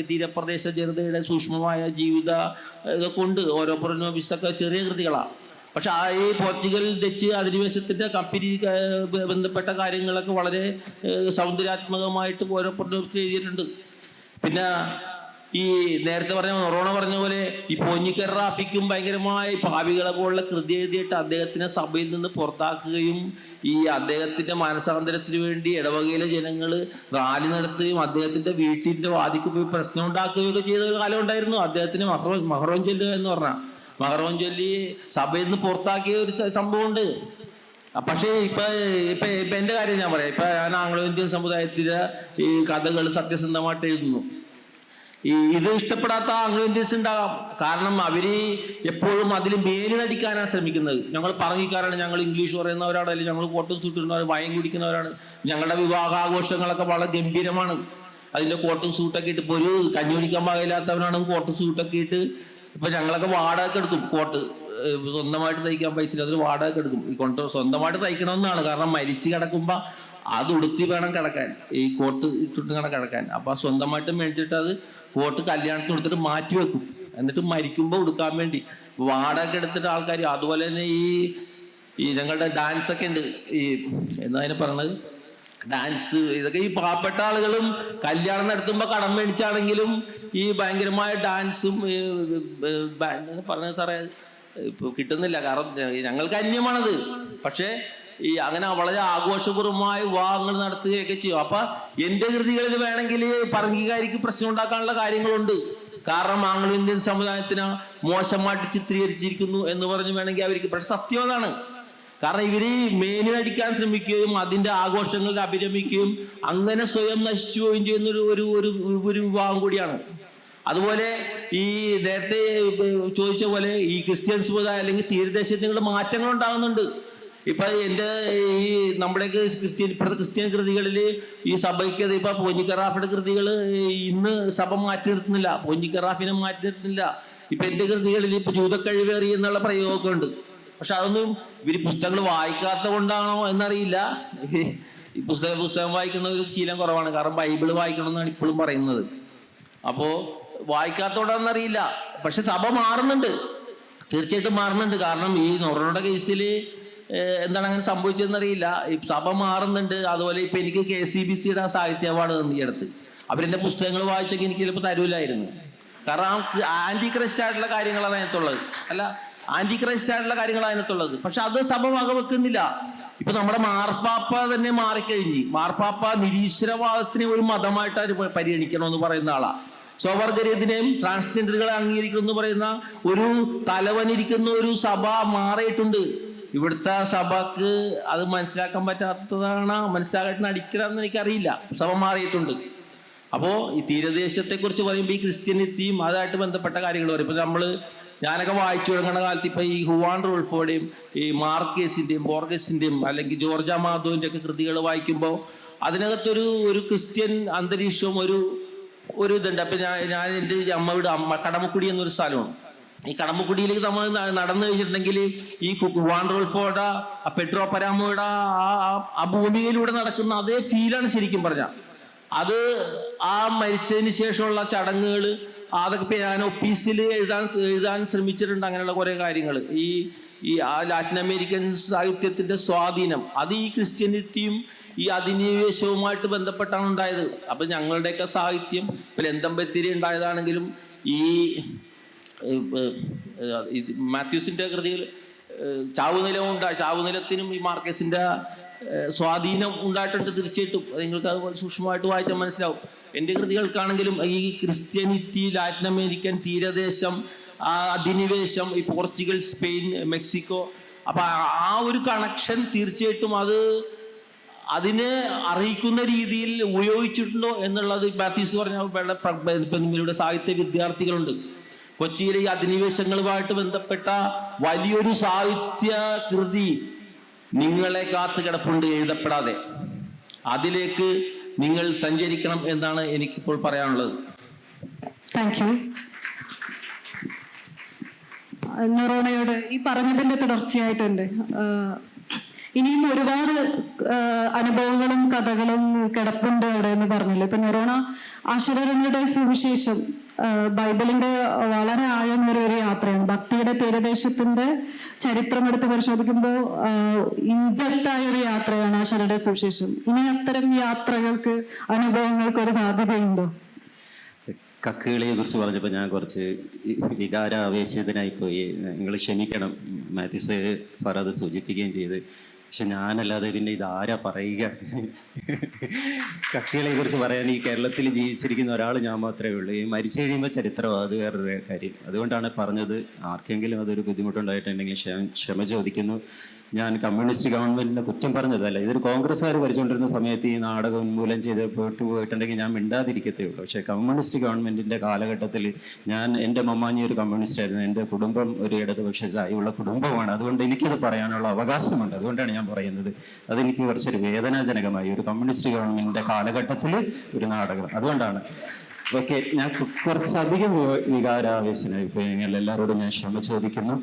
[SPEAKER 4] തീരപ്രദേശ ജനതയുടെ സൂക്ഷ്മമായ ജീവിത ഇതൊക്കെ ഉണ്ട്. ഓരോ പ്രൊനോബിസൊക്കെ ചെറിയ കൃതികളാണ്. പക്ഷെ ഈ പോർച്ചുഗൽ ഡച്ച് അധിനിവേശത്തിൻ്റെ കമ്പനി ബന്ധപ്പെട്ട കാര്യങ്ങളൊക്കെ വളരെ സൗന്ദര്യാത്മകമായിട്ട് ഓരോ പ്രൊനോബിസ് എഴുതിയിട്ടുണ്ട്. പിന്നെ ഈ നേരത്തെ നൊറോണ പറഞ്ഞ പോലെ ഈ പോഞ്ഞിക്കറാഫിക്കും ഭയങ്കരമായി പാവികളെ പോലുള്ള കൃതി എഴുതിയിട്ട് അദ്ദേഹത്തിനെ സഭയിൽ നിന്ന് പുറത്താക്കുകയും ഈ അദ്ദേഹത്തിന്റെ മാനസാന്തരത്തിന് വേണ്ടി ഇടവകയിലെ ജനങ്ങൾ റാലി നടത്തുകയും അദ്ദേഹത്തിന്റെ വീട്ടിന്റെ വാതിക്ക് പോയി പ്രശ്നം ഉണ്ടാക്കുകയൊക്കെ ചെയ്ത കാലം ഉണ്ടായിരുന്നു. അദ്ദേഹത്തിന് മഹറോൻ ചൊല്ലുക എന്ന് പറഞ്ഞാൽ മഹറോൻ ചൊല്ലി സഭയിൽ നിന്ന് പുറത്താക്കിയ ഒരു സംഭവമുണ്ട്. പക്ഷേ ഇപ്പൊ എന്റെ കാര്യം ഞാൻ പറയാം. ഇപ്പൊ ഞാൻ ആംഗ്ലോ ഇന്ത്യൻ സമുദായത്തിലെ ഈ കഥകൾ സത്യസന്ധമായിട്ട് എഴുതുന്നു. ഇത് ഇഷ്ടപ്പെടാത്ത ആംഗ്ലോ ഇന്ത്യൻസ് ഉണ്ടാകാം. കാരണം അവര് എപ്പോഴും അതിൽ മേലിനടിക്കാനാണ് ശ്രമിക്കുന്നത്. ഞങ്ങൾ പറഞ്ഞിക്കാരാണ്, ഞങ്ങൾ ഇംഗ്ലീഷ് പറയുന്നവരാണ്, അല്ലെങ്കിൽ ഞങ്ങൾ കോട്ടും സൂട്ടിടുന്നവർ, വയം കുടിക്കുന്നവരാണ്. ഞങ്ങളുടെ വിവാഹാഘോഷങ്ങളൊക്കെ വളരെ ഗംഭീരമാണ്. അതിന്റെ കോട്ടും സൂട്ടൊക്കെ ഇട്ട്, ഇപ്പൊ ഒരു കഞ്ഞി കുടിക്കാൻ പാകില്ലാത്തവനാണ് കോട്ടും സൂട്ടൊക്കെ ഇട്ട്. ഇപ്പൊ ഞങ്ങളൊക്കെ വാടക എടുക്കും കോട്ട്, സ്വന്തമായിട്ട് തയ്ക്കാൻ പൈസ ഇല്ല, അതൊരു വാടക എടുക്കും. ഈ കൊണ്ട് സ്വന്തമായിട്ട് തയ്ക്കണമെന്നാണ്. കാരണം മരിച്ചു കിടക്കുമ്പോ അത് ഉടുത്തി വേണം കിടക്കാൻ, ഈ കോട്ട് ഇട്ടിട്ട് വേണം കിടക്കാൻ. അപ്പൊ സ്വന്തമായിട്ട് മേടിച്ചിട്ട് അത് കോട്ട് കല്യാണത്തിന് കൊടുത്തിട്ട് മാറ്റി വെക്കും. എന്നിട്ട് മരിക്കുമ്പോൾ ഉടുക്കാൻ വേണ്ടി വാടക എടുത്തിട്ട് ആൾക്കാർ. അതുപോലെ തന്നെ ഈ ഞങ്ങളുടെ ഡാൻസ് ഒക്കെ ഉണ്ട്. ഈ എന്താ അതിനെ പറഞ്ഞത്, ഡാൻസ്. ഇതൊക്കെ ഈ പാവപ്പെട്ട ആളുകളും കല്യാണം നടത്തുമ്പോൾ കടം മേടിച്ചാണെങ്കിലും ഈ ഭയങ്കരമായ ഡാൻസും പറഞ്ഞ സാറേ ഇപ്പൊ കിട്ടുന്നില്ല, കാരണം ഞങ്ങൾക്ക് അന്യമാണത്. പക്ഷേ ഈ അങ്ങനെ വളരെ ആഘോഷപൂർവ്വമായി വിവാഹങ്ങൾ നടത്തുകയൊക്കെ ചെയ്യും. അപ്പൊ എന്റെ കൃതികളിൽ വേണമെങ്കിൽ പറങ്കിക്കാരിക്ക് പ്രശ്നം ഉണ്ടാക്കാനുള്ള കാര്യങ്ങളുണ്ട്. കാരണം ആംഗ്ലോ ഇന്ത്യൻ സമുദായത്തിനെ മോശമായിട്ട് ചിത്രീകരിച്ചിരിക്കുന്നു എന്ന് പറഞ്ഞ് വേണമെങ്കിൽ അവർക്ക്, പക്ഷെ സത്യം അതാണ്. കാരണം ഇവര് മേലിനടിക്കാൻ ശ്രമിക്കുകയും അതിന്റെ ആഘോഷങ്ങളിൽ അഭിരമിക്കുകയും അങ്ങനെ സ്വയം നശിച്ചു പോവുകയും ചെയ്യുന്ന ഒരു വിഭാഗം കൂടിയാണ്. അതുപോലെ ഈ നേരത്തെ ചോദിച്ച പോലെ ഈ ക്രിസ്ത്യൻ സമുദായം അല്ലെങ്കിൽ തീരദേശങ്ങളിൽ മാറ്റങ്ങൾ ഉണ്ടാകുന്നുണ്ട്. ഇപ്പൊ എന്റെ ഈ നമ്മുടെയൊക്കെ ഇപ്പോഴത്തെ ക്രിസ്ത്യൻ കൃതികളിൽ ഈ സഭയ്ക്ക് ഇപ്പൊ പോഞ്ഞിക്കറാഫിയുടെ കൃതികൾ ഇന്ന് സഭ മാറ്റി നിർത്തുന്നില്ല, പോഞ്ഞിക്കറാഫിനെ മാറ്റി നിർത്തുന്നില്ല. ഇപ്പൊ എന്റെ കൃതികളിൽ ഇപ്പൊ ജൂതക്കഴിവേറി എന്നുള്ള പ്രയോഗമൊക്കെ ഉണ്ട്. പക്ഷെ അതൊന്നും ഇവര് പുസ്തകങ്ങൾ വായിക്കാത്ത കൊണ്ടാണോ എന്നറിയില്ല. ഈ പുസ്തകം വായിക്കുന്ന ഒരു ശീലം കുറവാണ്. കാരണം ബൈബിള് വായിക്കണം എന്നാണ് ഇപ്പോഴും പറയുന്നത്. അപ്പോ വായിക്കാത്തോടാന്നറിയില്ല. പക്ഷെ സഭ മാറുന്നുണ്ട്, തീർച്ചയായിട്ടും മാറുന്നുണ്ട്. കാരണം ഈ നൊറോണയുടെ കേസിൽ എന്താണ് അങ്ങനെ സംഭവിച്ചതെന്നറിയില്ല. ഈ സഭ മാറുന്നുണ്ട്. അതുപോലെ ഇപ്പൊ എനിക്ക് KCBCയുടെ സാഹിത്യ അവാർഡ് തന്നു ഈ അടുത്ത്. അവരെന്റെ പുസ്തകങ്ങൾ വായിച്ചെങ്കിൽ എനിക്ക് ചിലപ്പോൾ തരൂലായിരുന്നു. കാരണം ആന്റി ക്രൈസ്റ്റ് ആയിട്ടുള്ള കാര്യങ്ങളാണ് അതിനകത്തുള്ളത്. അല്ല, ആന്റി ക്രൈസ്റ്റ് ആയിട്ടുള്ള കാര്യങ്ങളാണ് അതിനകത്തുള്ളത്. പക്ഷെ അത് സഭ വകവെക്കുന്നില്ല. ഇപ്പൊ നമ്മുടെ മാർപ്പാപ്പ തന്നെ മാറിക്കഴിഞ്ഞ്, മാർപ്പാപ്പ നിരീശ്വരവാദത്തിനെ ഒരു മതമായിട്ട് പരിഗണിക്കണമെന്ന് പറയുന്ന ആളാ. സ്വവർഗരീതിനെയും ട്രാൻസ്ജെൻഡറുകളെ അംഗീകരിക്കണം എന്ന് പറയുന്ന ഒരു തലവനിരിക്കുന്ന ഒരു സഭ മാറിയിട്ടുണ്ട്. ഇവിടുത്തെ സഭക്ക് അത് മനസ്സിലാക്കാൻ പറ്റാത്തതാണ്, മനസ്സിലാക്കാൻ അടിക്കണമെന്ന് എനിക്കറിയില്ല. സഭ മാറിയിട്ടുണ്ട്. അപ്പോൾ ഈ തീരദേശത്തെ കുറിച്ച് പറയുമ്പോൾ ഈ ക്രിസ്ത്യനിറ്റിയും അതുമായിട്ട് ബന്ധപ്പെട്ട കാര്യങ്ങൾ പറയും. ഇപ്പൊ ഞാനൊക്കെ വായിച്ചു തുടങ്ങുന്ന കാലത്ത് ഇപ്പൊ ഈ ഹുവാൻ റൂൾഫോയുടെയും ഈ മാർക്കേസിന്റെയും ബോർഗസിന്റെയും അല്ലെങ്കിൽ ജോർജ മാധോവിന്റെ ഒക്കെ കൃതികൾ വായിക്കുമ്പോൾ അതിനകത്തൊരു ക്രിസ്ത്യൻ അന്തരീക്ഷവും ഒരു ഇതുണ്ട്. അപ്പൊ ഞാൻ എൻ്റെ അമ്മ കടമക്കുടി എന്നൊരു സ്ഥലമാണ്. ഈ കടമക്കുടിയിലേക്ക് നമ്മൾ നടന്നു കഴിഞ്ഞിട്ടുണ്ടെങ്കിൽ ഈ ഹുവാൻ റൂൾഫോയുടെ പെട്രോ പരാമോയുടെ ആ ഭൂമിയിലൂടെ നടക്കുന്ന അതേ ഫീലാണ് ശരിക്കും പറഞ്ഞാൽ. അത് ആ മരിച്ചതിന് ശേഷമുള്ള ചടങ്ങുകൾ അതൊക്കെ ഞാൻ ഒപ്പീസിൽ എഴുതാൻ ശ്രമിച്ചിട്ടുണ്ട്. അങ്ങനെയുള്ള കുറേ കാര്യങ്ങൾ ഈ ലാറ്റിൻ അമേരിക്കൻ സാഹിത്യത്തിന്റെ സ്വാധീനം അത് ഈ ക്രിസ്ത്യാനിറ്റിയും ഈ അധിനിവേശവുമായിട്ട് ബന്ധപ്പെട്ടാണ് ഉണ്ടായത്. അപ്പൊ ഞങ്ങളുടെയൊക്കെ സാഹിത്യം ഇപ്പൊ ലന്തമ്പത്തിരി ഉണ്ടായതാണെങ്കിലും ഈ മാത്യൂസിന്റെ കൃതികൾ ചാവുനിലത്തിനും ഈ മാർക്കസിന്റെ സ്വാധീനം ഉണ്ടായിട്ടുണ്ട്. തീർച്ചയായിട്ടും നിങ്ങൾക്ക് അത് സൂക്ഷ്മമായിട്ട് വായിച്ചാൽ മനസ്സിലാവും. എൻ്റെ കൃതികൾക്കാണെങ്കിലും ഈ ക്രിസ്ത്യാനിറ്റി, ലാറ്റിൻ അമേരിക്കൻ തീരദേശം, അധിനിവേശം, ഈ പോർച്ചുഗൽ, സ്പെയിൻ, മെക്സിക്കോ. അപ്പൊ ആ ഒരു കണക്ഷൻ തീർച്ചയായിട്ടും അതിനെ അറിയിക്കുന്ന രീതിയിൽ ഉപയോഗിച്ചിട്ടുണ്ടോ എന്നുള്ളത് മാത്യൂസ് പറഞ്ഞ സാഹിത്യ വിദ്യാർത്ഥികളുണ്ട്. കൊച്ചിയിലെ ഈ അധിനിവേശങ്ങളുമായിട്ട് ബന്ധപ്പെട്ട വലിയൊരു സാഹിത്യ കൃതി നിങ്ങളെ കാത്തു കിടപ്പുണ്ട് എഴുതപ്പെടാതെ. അതിലേക്ക് നിങ്ങൾ സഞ്ചരിക്കണം എന്നാണ് എനിക്കിപ്പോൾ പറയാനുള്ളത്.
[SPEAKER 1] Thank you. നൊറോണയോട് ഈ പറഞ്ഞതിന്റെ തുടർച്ചയായിട്ടുണ്ട്. ഇനിയും ഒരുപാട് അനുഭവങ്ങളും കഥകളും കിടപ്പുണ്ട് അവിടെ എന്ന് പറഞ്ഞല്ലോ. ഇപ്പൊ നൊറോണ ആശീർവാദങ്ങളുടെ സുവിശേഷം ബൈബിളിന്റെ വളരെ ആഴമേറിയ ഒരു യാത്രയാണ്. ഭക്തിയുടെ തീരദേശത്തിന്റെ ചരിത്രം എടുത്ത് പരിശോധിക്കുമ്പോൾ ഇൻഡെപ്റ്റായ ഒരു യാത്രയാണ് ആശീർവാദ സുവിശേഷം. ഇനി അത്തരം യാത്രകൾക്ക്, അനുഭവങ്ങൾക്ക് ഒരു സാധ്യതയുണ്ടോ?
[SPEAKER 5] കക്കുകളിയെ കുറിച്ച് പറഞ്ഞപ്പോൾ ഞാൻ കുറച്ച് വികാരാവേശിതനായി പോയി. നിങ്ങൾ ക്ഷമിക്കണം, മാത്യൂസ് സാർ അത് സൂചിപ്പിക്കുകയും ചെയ്ത്. പക്ഷെ ഞാനല്ലാതെ പിന്നെ ഇതാരാ പറയുക? കക്കുകളെ കുറിച്ച് പറയാൻ ഈ കേരളത്തിൽ ജീവിച്ചിരിക്കുന്ന ഒരാൾ ഞാൻ മാത്രമേ ഉള്ളൂ. ഈ മരിച്ചു കഴിയുമ്പോൾ ചരിത്രം അത് വേറൊരു കാര്യം. അതുകൊണ്ടാണ് പറഞ്ഞത്. ആർക്കെങ്കിലും അതൊരു ബുദ്ധിമുട്ടുണ്ടായിട്ടുണ്ടെങ്കിൽ ക്ഷമ ചോദിക്കുന്നു. ഞാൻ കമ്മ്യൂണിസ്റ്റ് ഗവൺമെന്റിനെ കുറ്റം പറഞ്ഞതല്ല. ഇതൊരു കോൺഗ്രസ്സുകാർ ഭരിച്ചുകൊണ്ടിരുന്ന സമയത്ത് ഈ നാടകം ഉന്മൂലനം ചെയ്ത് പോയിട്ടുണ്ടെങ്കിൽ ഞാൻ മിണ്ടാതിരിക്കത്തേ ഉള്ളൂ. പക്ഷേ കമ്മ്യൂണിസ്റ്റ് ഗവൺമെന്റിന്റെ കാലഘട്ടത്തിൽ എൻ്റെ മമ്മാഞ്ഞി ഒരു കമ്മ്യൂണിസ്റ്റ് ആയിരുന്നു. എൻ്റെ കുടുംബം ഒരു ഇടതുപക്ഷ ചായയുള്ള കുടുംബമാണ്. അതുകൊണ്ട് എനിക്കത് പറയാനുള്ള അവകാശമുണ്ട്. അതുകൊണ്ടാണ് ഞാൻ പറയുന്നത്. അതെനിക്ക് കുറച്ചൊരു വേദനാജനകമായി. ഒരു കമ്മ്യൂണിസ്റ്റ് ഗവൺമെന്റിന്റെ കാലഘട്ടത്തിൽ ഒരു നാടകം. അതുകൊണ്ടാണ്. ഓക്കെ, ഞാൻ കുറച്ചധികം വികാരാവേശനായി പോയി. നിങ്ങൾ എല്ലാവരോടും ഞാൻ ക്ഷമ ചോദിക്കുന്നു.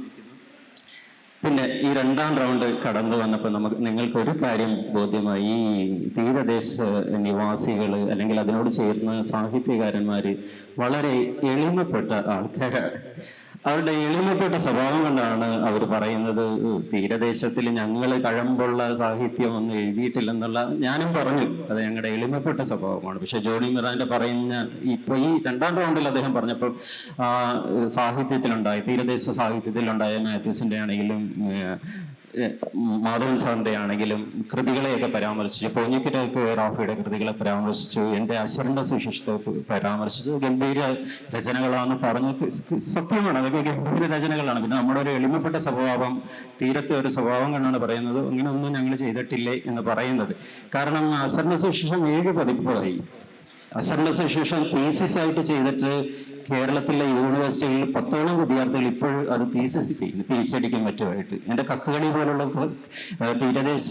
[SPEAKER 5] പിന്നെ ഈ രണ്ടാം റൗണ്ട് കടന്നു വന്നപ്പോൾ നിങ്ങൾക്ക് ഒരു കാര്യം ബോധ്യമായി. ഈ തീരദേശ നിവാസികൾ അല്ലെങ്കിൽ അതിനോട് ചേർന്ന സാഹിത്യകാരന്മാര് വളരെ എളിമപ്പെട്ട ആൾക്കാരാണ്. അവരുടെ എളിമപ്പെട്ട സ്വഭാവം കൊണ്ടാണ് അവർ പറയുന്നത് തീരദേശത്തിൽ ഞങ്ങൾ കഴമ്പുള്ള സാഹിത്യം ഒന്നും എഴുതിയിട്ടില്ലെന്നുള്ള. ഞാനും പറഞ്ഞു അത് ഞങ്ങളുടെ എളിമപ്പെട്ട സ്വഭാവമാണ്. പക്ഷെ ജോണി മിറാന്റെ പറയുന്ന ഇപ്പൊ ഈ രണ്ടാം റൗണ്ടിൽ അദ്ദേഹം പറഞ്ഞപ്പോൾ സാഹിത്യത്തിലുണ്ടായ തീരദേശ സാഹിത്യത്തിലുണ്ടായ മാത്യൂസിന്റെ ആണെങ്കിലും മാധവൻ സാറിന്റെ ആണെങ്കിലും കൃതികളെയൊക്കെ പരാമർശിച്ചു. പോഞ്ഞിക്കരൊക്കെ റാഫിയുടെ കൃതികളെ പരാമർശിച്ചു. എൻ്റെ അശരന്റെ സുശിഷ്ടത്തെ പരാമർശിച്ചു. ഗംഭീര രചനകളാണ് പറഞ്ഞു. സത്യമാണ്, അതൊക്കെ ഗംഭീര രചനകളാണ്. പിന്നെ നമ്മുടെ ഒരു എളിമപ്പെട്ട സ്വഭാവം, തീരത്തെ ഒരു സ്വഭാവം കണ്ടാണ് പറയുന്നത് അങ്ങനെ ഒന്നും ഞങ്ങൾ ചെയ്തിട്ടില്ലേ എന്ന് പറയുന്നത്. കാരണം അശരന്റെ സുശിഷ്ടം 7 പതിപ്പുകളായി. അശരന്റെ സുശേഷം തീസിസ് ആയിട്ട് ചെയ്തിട്ട് കേരളത്തിലെ യൂണിവേഴ്സിറ്റികളിൽ 10ഓളം വിദ്യാർത്ഥികൾ ഇപ്പോഴും അത് തീസിസ് ചെയ്യുന്നു, PhD മറ്റുമായിട്ട്. എൻ്റെ കക്കുകളി പോലുള്ള തീരദേശ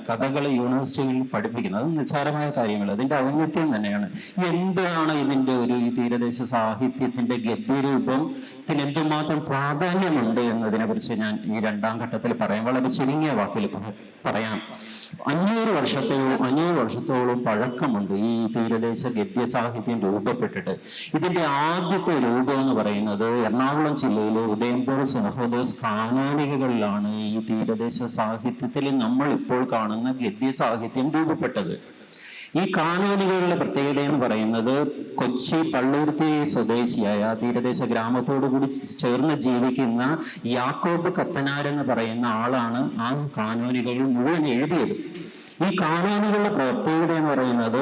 [SPEAKER 5] കഥകൾ യൂണിവേഴ്സിറ്റികളിൽ പഠിപ്പിക്കുന്നത് അത് നിസ്സാരമായ കാര്യങ്ങൾ. അതിൻ്റെ ഔന്നത്യം തന്നെയാണ്. എന്താണ് ഇതിൻ്റെ ഈ തീരദേശ സാഹിത്യത്തിന്റെ ഗദ്യരൂപത്തിന് എന്തുമാത്രം പ്രാധാന്യമുണ്ട് എന്നതിനെ കുറിച്ച് ഞാൻ ഈ രണ്ടാം ഘട്ടത്തിൽ പറയാം. വളരെ ചുരുങ്ങിയ വാക്കിൽ പറയാം. 500 വർഷത്തോളം പഴക്കമുണ്ട് ഈ തീരദേശ ഗദ്യ സാഹിത്യം രൂപപ്പെട്ടിട്ട്. ഇതിന്റെ ആദ്യത്തെ രൂപം എന്ന് പറയുന്നത് എറണാകുളം ജില്ലയിലെ ഉദയംപേർ സുനഹദോസ് കാനോനികകളിലാണ് ഈ തീരദേശ സാഹിത്യത്തിൽ നമ്മൾ ഇപ്പോൾ കാണുന്ന ഗദ്യ സാഹിത്യം രൂപപ്പെട്ടത്. ഈ കാനോനികളുടെ പ്രത്യേകത എന്ന് പറയുന്നത് കൊച്ചി പള്ളൂർത്തി സ്വദേശിയായ തീരദേശ ഗ്രാമത്തോടു കൂടി ചേർന്ന് ജീവിക്കുന്ന യാക്കോബ് കത്തനാർ എന്ന് പറയുന്ന ആളാണ് ആ കാനോനികൾ മുഴുവൻ എഴുതിയത്. ഈ കാനോനികളുടെ പ്രത്യേകത എന്ന് പറയുന്നത്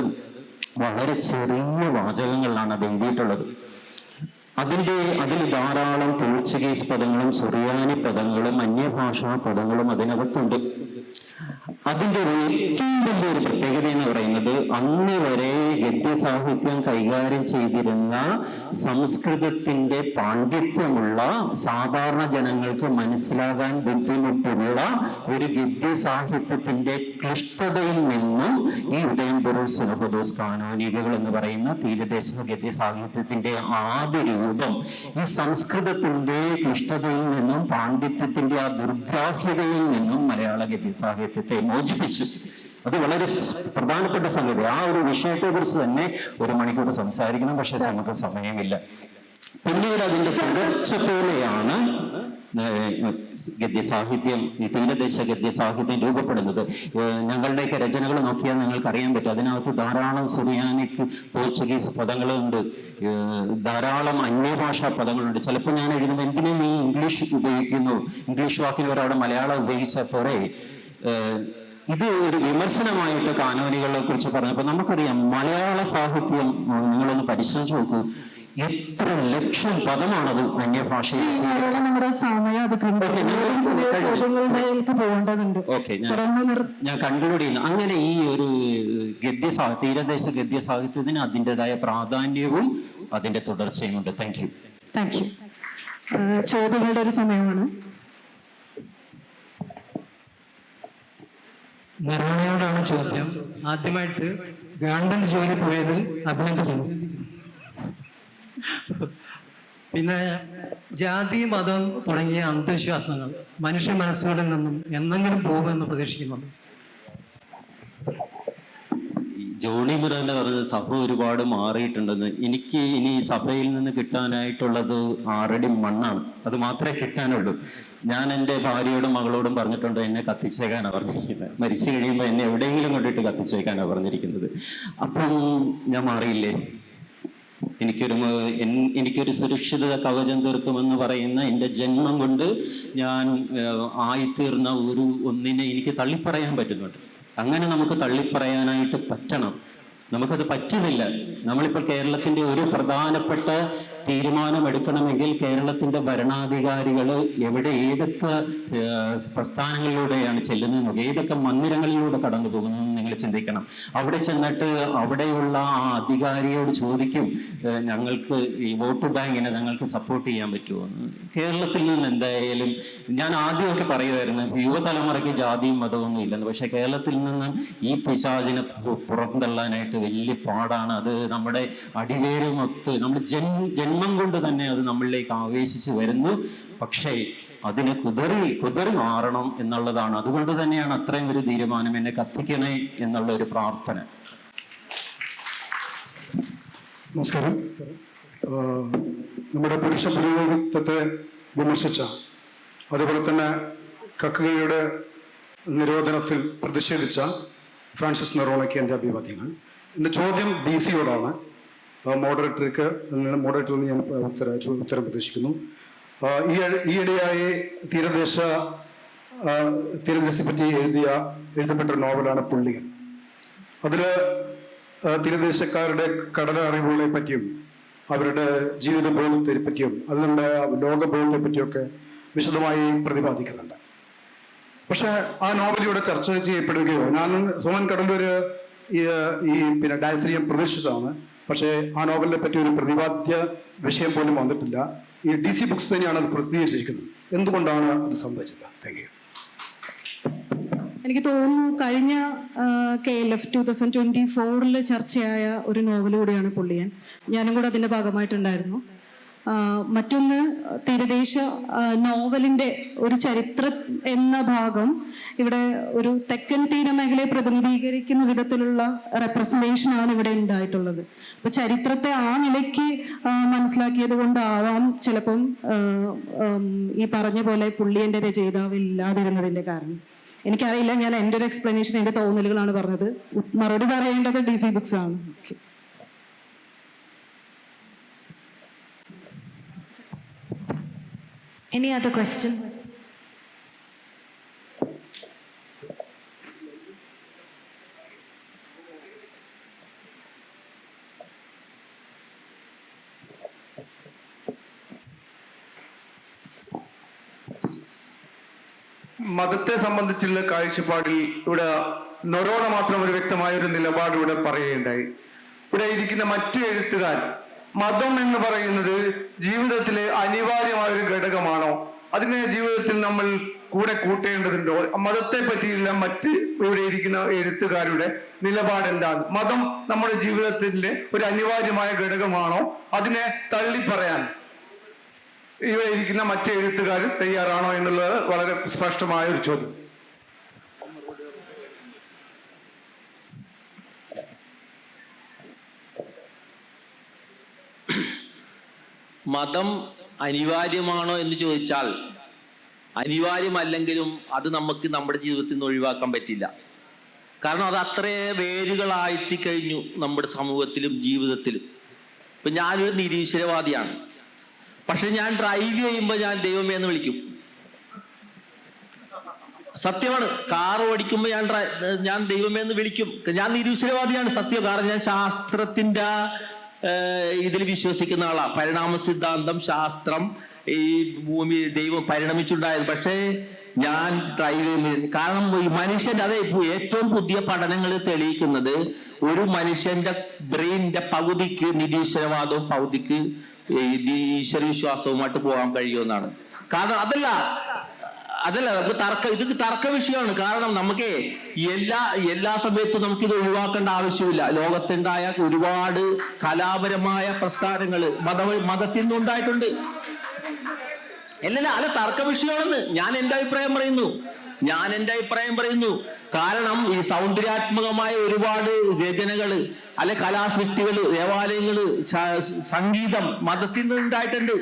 [SPEAKER 5] വളരെ ചെറിയ വാചകങ്ങളിലാണ് അത് എഴുതിയിട്ടുള്ളത്. അതിൽ ധാരാളം പോർച്ചുഗീസ് പദങ്ങളും സുറിയാനി പദങ്ങളും അന്യഭാഷാ പദങ്ങളും അതിനകത്തുണ്ട്. അതിൻ്റെ ഏറ്റവും വലിയൊരു പ്രത്യേകത എന്ന് പറയുന്നത് അന്ന് വരെ ഗദ്യസാഹിത്യം കൈകാര്യം ചെയ്തിരുന്ന സംസ്കൃതത്തിന്റെ പാണ്ഡിത്യമുള്ള സാധാരണ ജനങ്ങൾക്ക് മനസ്സിലാകാൻ ബുദ്ധിമുട്ടുള്ള ഒരു ഗദ്യസാഹിത്യത്തിന്റെ ക്ലിഷ്ടതയിൽ നിന്നും ഈ ഉദയംപേർ സുനഹദോസ് കാനോനികകൾ എന്ന് പറയുന്ന തീരദേശ ഗദ്യസാഹിത്യത്തിന്റെ ആദ്യ രൂപം ഈ സംസ്കൃതത്തിന്റെ ക്ലിഷ്ടതയിൽ നിന്നും പാണ്ഡിത്യത്തിന്റെ ആ ദുർഗ്രാഹ്യതയിൽ നിന്നും മലയാള ഗദ്യസാഹിത്യത്തെ മോചിപ്പിച്ചു. അത് വളരെ പ്രധാനപ്പെട്ട സംഗതി. ആ ഒരു വിഷയത്തെ കുറിച്ച് തന്നെ 1 മണിക്കൂർ സംസാരിക്കണം, പക്ഷെ നമുക്ക് സമയമില്ല. പിന്നീട് അതിന്റെ തുടർച്ച പോലെയാണ് ഗദ്യസാഹിത്യം, ഈ തീരദേശ ഗദ്യസാഹിത്യം രൂപപ്പെടുന്നത്. ഞങ്ങളുടെയൊക്കെ രചനകൾ നോക്കിയാൽ നിങ്ങൾക്ക് അറിയാൻ പറ്റും. അതിനകത്ത് ധാരാളം സുറിയാനിക് പോർച്ചുഗീസ് പദങ്ങളുണ്ട്, ധാരാളം അന്യഭാഷാ പദങ്ങളുണ്ട്. ചിലപ്പോൾ ഞാൻ എഴുതുമ്പോൾ എന്തിനു നീ ഇംഗ്ലീഷ് ഉപയോഗിക്കുന്നു, ഇംഗ്ലീഷ് വാക്കിൽ ഒരാൾ മലയാളം ഉപയോഗിച്ച പോരെ. ഇത് ഒരു വിമർശനമായിട്ട് കാനോനികളെ കുറിച്ച് പറഞ്ഞപ്പോൾ നമുക്കറിയാം മലയാള സാഹിത്യം നിങ്ങളൊന്ന് പരിശോധിച്ച് നോക്കൂ.
[SPEAKER 6] എത്ര ലക്ഷം പദമാണത് അന്യഭാഷയിൽ.
[SPEAKER 1] നമ്മുടെ സമയം ചോദ്യങ്ങളിലേക്ക് പോകേണ്ടതുണ്ട്.
[SPEAKER 6] ഓക്കെ, ഞാൻ കൺക്ലൂഡ് ചെയ്യുന്നു. അങ്ങനെ ഈ ഒരു തീരദേശ ഗദ്യ സാഹിത്യത്തിന് അതിൻ്റെതായ പ്രാധാന്യവും അതിന്റെ തുടർച്ചയുമുണ്ട്. Thank you.
[SPEAKER 1] ചോദ്യങ്ങളുടെ ഒരു സമയമാണ്.
[SPEAKER 7] നരവണയോടാണ് ചോദ്യം. ആദ്യമായിട്ട് ഗവൺമെന്റ് ജോലി പോയതിൽ അഭിനന്ദിക്കുന്നു. പിന്നെ ജാതി മതം തുടങ്ങിയ അന്ധവിശ്വാസങ്ങൾ മനുഷ്യ മനസ്സുകളിൽ നിന്നും എന്തെങ്കിലും പോകുമെന്ന് പ്രതീക്ഷിക്കുന്നുണ്ട്.
[SPEAKER 5] ജോണി മുരളി പറഞ്ഞത് സഭ ഒരുപാട് മാറിയിട്ടുണ്ടെന്ന്. എനിക്ക് ഇനി സഭയിൽ നിന്ന് കിട്ടാനായിട്ടുള്ളത് 6 അടി മണ്ണാണ്. അത് മാത്രമേ കിട്ടാനുള്ളൂ. ഞാൻ എൻ്റെ ഭാര്യയോടും മകളോടും പറഞ്ഞിട്ടുണ്ട്, എന്നെ കത്തിച്ചേക്കാനാണ് പറഞ്ഞിരിക്കുന്നത്. മരിച്ചു കഴിയുമ്പോൾ എന്നെ എവിടെയെങ്കിലും കൊണ്ടിട്ട് കത്തിച്ചേക്കാനാണ് പറഞ്ഞിരിക്കുന്നത്. അപ്പം ഞാൻ മാറിയില്ലേ? എനിക്കൊരു സുരക്ഷിതത കവചം തീർക്കുമെന്ന് പറയുന്ന എൻ്റെ ജന്മം കൊണ്ട് ഞാൻ ആയിത്തീർന്ന ഒന്നിനെ എനിക്ക് തള്ളിപ്പറയാൻ പറ്റുന്നുണ്ട്. അങ്ങനെ നമുക്ക് തള്ളിപ്പറയാനായിട്ട് പറ്റണം. നമുക്കത് പറ്റുന്നില്ല. നമ്മളിപ്പോൾ കേരളത്തിൻ്റെ ഒരു പ്രധാനപ്പെട്ട തീരുമാനം എടുക്കണമെങ്കിൽ കേരളത്തിൻ്റെ ഭരണാധികാരികൾ ഏതൊക്കെ പ്രസ്ഥാനങ്ങളിലൂടെയാണ് ചെല്ലുന്നത്, ഏതൊക്കെ മന്ദിരങ്ങളിലൂടെ കടന്നു പോകുന്നതെന്ന് നിങ്ങൾ ചിന്തിക്കണം. അവിടെ ചെന്നിട്ട് അവിടെയുള്ള ആ അധികാരിയോട് ചോദിക്കും, ഞങ്ങൾക്ക് ഈ വോട്ട് ബാങ്കിനെ ഞങ്ങൾക്ക് സപ്പോർട്ട് ചെയ്യാൻ പറ്റുമോ എന്ന്. കേരളത്തിൽ നിന്ന് എന്തായാലും ഞാൻ ആദ്യമൊക്കെ പറയുമായിരുന്നു യുവതലമുറയ്ക്ക് ജാതിയും മതമൊന്നും ഇല്ലെന്ന്. പക്ഷെ കേരളത്തിൽ നിന്ന് ഈ പിശാചിനെ പുറന്തള്ളാനായിട്ട് വലിയ പാടാണ്. അത് നമ്മുടെ അടിവേരുമൊത്ത് നമ്മുടെ ജന്മം കൊണ്ട് തന്നെ അത് നമ്മളിലേക്ക് ആവേശിച്ച് വരുന്നു. പക്ഷേ അതിനെ കുതറി മാറണം എന്നുള്ളതാണ്. അതുകൊണ്ട് തന്നെയാണ് അത്രയും ഒരു തീരുമാനം, എന്നെ കത്തിക്കണേ എന്നുള്ള ഒരു പ്രാർത്ഥന.
[SPEAKER 8] നമസ്കാരം. നമ്മുടെ പുരുഷ പുരോഹിതത്തെ വിമർശിച്ച, അതുപോലെ തന്നെ കക്കയുടെ നിരോധനത്തിൽ പ്രതിഷേധിച്ച ഫ്രാൻസിസ് നൊറോണയ്ക്ക് എൻ്റെ അഭിവാദ്യങ്ങൾ. എൻ്റെ ചോദ്യം DC-യോടാണ്. മോഡറേറ്ററിൽ നിന്ന് ഞാൻ ഉത്തരം പ്രതീക്ഷിക്കുന്നു. ഈയിടെയായി തീരദേശത്തെ പറ്റി എഴുതപ്പെട്ട നോവലാണ് പുള്ളികൾ. അതിൽ തീരദേശക്കാരുടെ കടല അറിവുകളെ പറ്റിയും അവരുടെ ജീവിത ബോധത്തെ പറ്റിയും അതിനുള്ള ലോകബോധത്തെ പറ്റിയൊക്കെ വിശദമായി പ്രതിപാദിക്കുന്നുണ്ട്. പക്ഷെ ആ നോവലിലൂടെ ചർച്ച ചെയ്യപ്പെടുകയോ, ഞാൻ സോമൻ കടലൂര് പിന്നെ ഡയസ്ത്രീയം പ്രതീക്ഷിച്ചതാണ്. പക്ഷേ ആ നോവലിനെ പറ്റി ഒരു പ്രതിപാദ്യ വിഷയം പോലും വന്നിട്ടില്ല. ഈ DC ബുക്സ് തന്നെയാണ് അത് പ്രസിദ്ധീകരിച്ചിരിക്കുന്നത്. എന്തുകൊണ്ടാണ് അത് സംഭവിച്ചത്? Thank you.
[SPEAKER 1] എനിക്ക് തോന്നുന്നു കഴിഞ്ഞ KLF 2024 ചർച്ചയായ ഒരു നോവൽ കൂടിയാണ് പുള്ളിയൻ. ഞാനും കൂടെ അതിൻ്റെ ഭാഗമായിട്ടുണ്ടായിരുന്നു. മറ്റൊന്ന്, തീരദേശ നോവലിൻ്റെ ഒരു ചരിത്രം എന്ന ഭാഗം ഇവിടെ ഒരു തെക്കൻ തീരമേഖലയെ പ്രതിനിധീകരിക്കുന്ന വിധത്തിലുള്ള റെപ്രസെന്റേഷനാണ് ഇവിടെ ഉണ്ടായിട്ടുള്ളത്. അപ്പൊ ചരിത്രത്തെ ആ നിലയ്ക്ക് മനസ്സിലാക്കിയത് കൊണ്ടാവാം ചിലപ്പം ഈ പറഞ്ഞ പോലെ പുള്ളിയൻ്റെ രചയിതാവ് ഇല്ലാതിരുന്നതിൻ്റെ കാരണം. എനിക്കറിയില്ല, ഞാൻ എൻ്റെ ഒരു എക്സ്പ്ലനേഷൻ, എൻ്റെ തോന്നലുകളാണ് പറഞ്ഞത്. മറുപടി പറയേണ്ടത് DC ബുക്സ് ആണ്.
[SPEAKER 9] Any other question?
[SPEAKER 8] മതത്തെ സംബന്ധിച്ചുള്ള കാഴ്ചപ്പാടിൽ ഇവിടെ നൊറോണ മാത്രം ഒരു വ്യക്തമായ ഒരു നിലപാട് ഇവിടെ പറയുകയുണ്ടായി. ഇവിടെ ഇരിക്കുന്ന മറ്റു എഴുത്തുകാർ മതം എന്ന് പറയുന്നത് ജീവിതത്തിലെ അനിവാര്യമായ ഒരു ഘടകമാണോ, അതിനെ ജീവിതത്തിൽ നമ്മൾ കൂടെ കൂട്ടേണ്ടതുണ്ടോ? മതത്തെ പറ്റിയുള്ള മറ്റ് ഇവിടെ ഇരിക്കുന്ന എഴുത്തുകാരുടെ നിലപാട് എന്താണ്? മതം നമ്മുടെ ജീവിതത്തിന്റെ ഒരു അനിവാര്യമായ ഘടകമാണോ, അതിനെ തള്ളിപ്പറയാൻ ഇവിടെ ഇരിക്കുന്ന മറ്റ് എഴുത്തുകാർ തയ്യാറാണോ എന്നുള്ളത് വളരെ സ്പഷ്ടമായ ഒരു ചോദ്യം.
[SPEAKER 4] മതം അനിവാര്യമാണോ എന്ന് ചോദിച്ചാൽ അനിവാര്യമല്ലെങ്കിലും അത് നമുക്ക് നമ്മുടെ ജീവിതത്തിൽ നിന്ന് ഒഴിവാക്കാൻ പറ്റില്ല. കാരണം അത് അത്രേ വേരുകളായിട്ട് കഴിഞ്ഞു നമ്മുടെ സമൂഹത്തിലും ജീവിതത്തിലും. ഇപ്പൊ ഞാനൊരു നിരീശ്വരവാദിയാണ്. പക്ഷെ ഞാൻ ഡ്രൈവ് ചെയ്യുമ്പോൾ ഞാൻ ദൈവമേ എന്ന് വിളിക്കും. സത്യമാണ്. കാർ ഓടിക്കുമ്പോൾ ഞാൻ ദൈവമേ എന്ന് വിളിക്കും. ഞാൻ നിരീശ്വരവാദിയാണ്, സത്യം. കാരണം ഞാൻ ശാസ്ത്രത്തിന്റെ ഇതിൽ വിശ്വസിക്കുന്ന ആളാ. പരിണാമ സിദ്ധാന്തം, ശാസ്ത്രം, ഈ ഭൂമി ദൈവം പരിണമിച്ചുണ്ടായത്. പക്ഷേ ഞാൻ കാരണം ഈ മനുഷ്യന്റെ അത് ഏറ്റവും പുതിയ പഠനങ്ങൾ തെളിയിക്കുന്നത് ഒരു മനുഷ്യന്റെ ബ്രെയിനിന്റെ പകുതിക്ക് നിരീശ്വരവാദവും പകുതിക്ക് ഈശ്വര വിശ്വാസവുമായിട്ട് പോകാൻ കഴിയുമെന്നാണ്. കാരണം അതല്ല ഇത് തർക്ക വിഷയമാണ്. കാരണം നമുക്ക് എല്ലാ സമയത്തും നമുക്കിത് ഒഴിവാക്കേണ്ട ആവശ്യമില്ല. ലോകത്തുണ്ടായ ഒരുപാട് കലാപരമായ പ്രസ്ഥാനങ്ങൾ മതത്തിൽ നിന്നുണ്ടായിട്ടുണ്ട്. അല്ല തർക്ക വിഷയമാണെന്ന് ഞാൻ എൻ്റെ അഭിപ്രായം പറയുന്നു. കാരണം ഈ സൗന്ദര്യാത്മകമായ ഒരുപാട് രചനകള്, അല്ലെ കലാസൃഷ്ടികള്, ദേവാലയങ്ങള്, സംഗീതം മതത്തിൽ നിന്നുണ്ടായിട്ടുണ്ട്.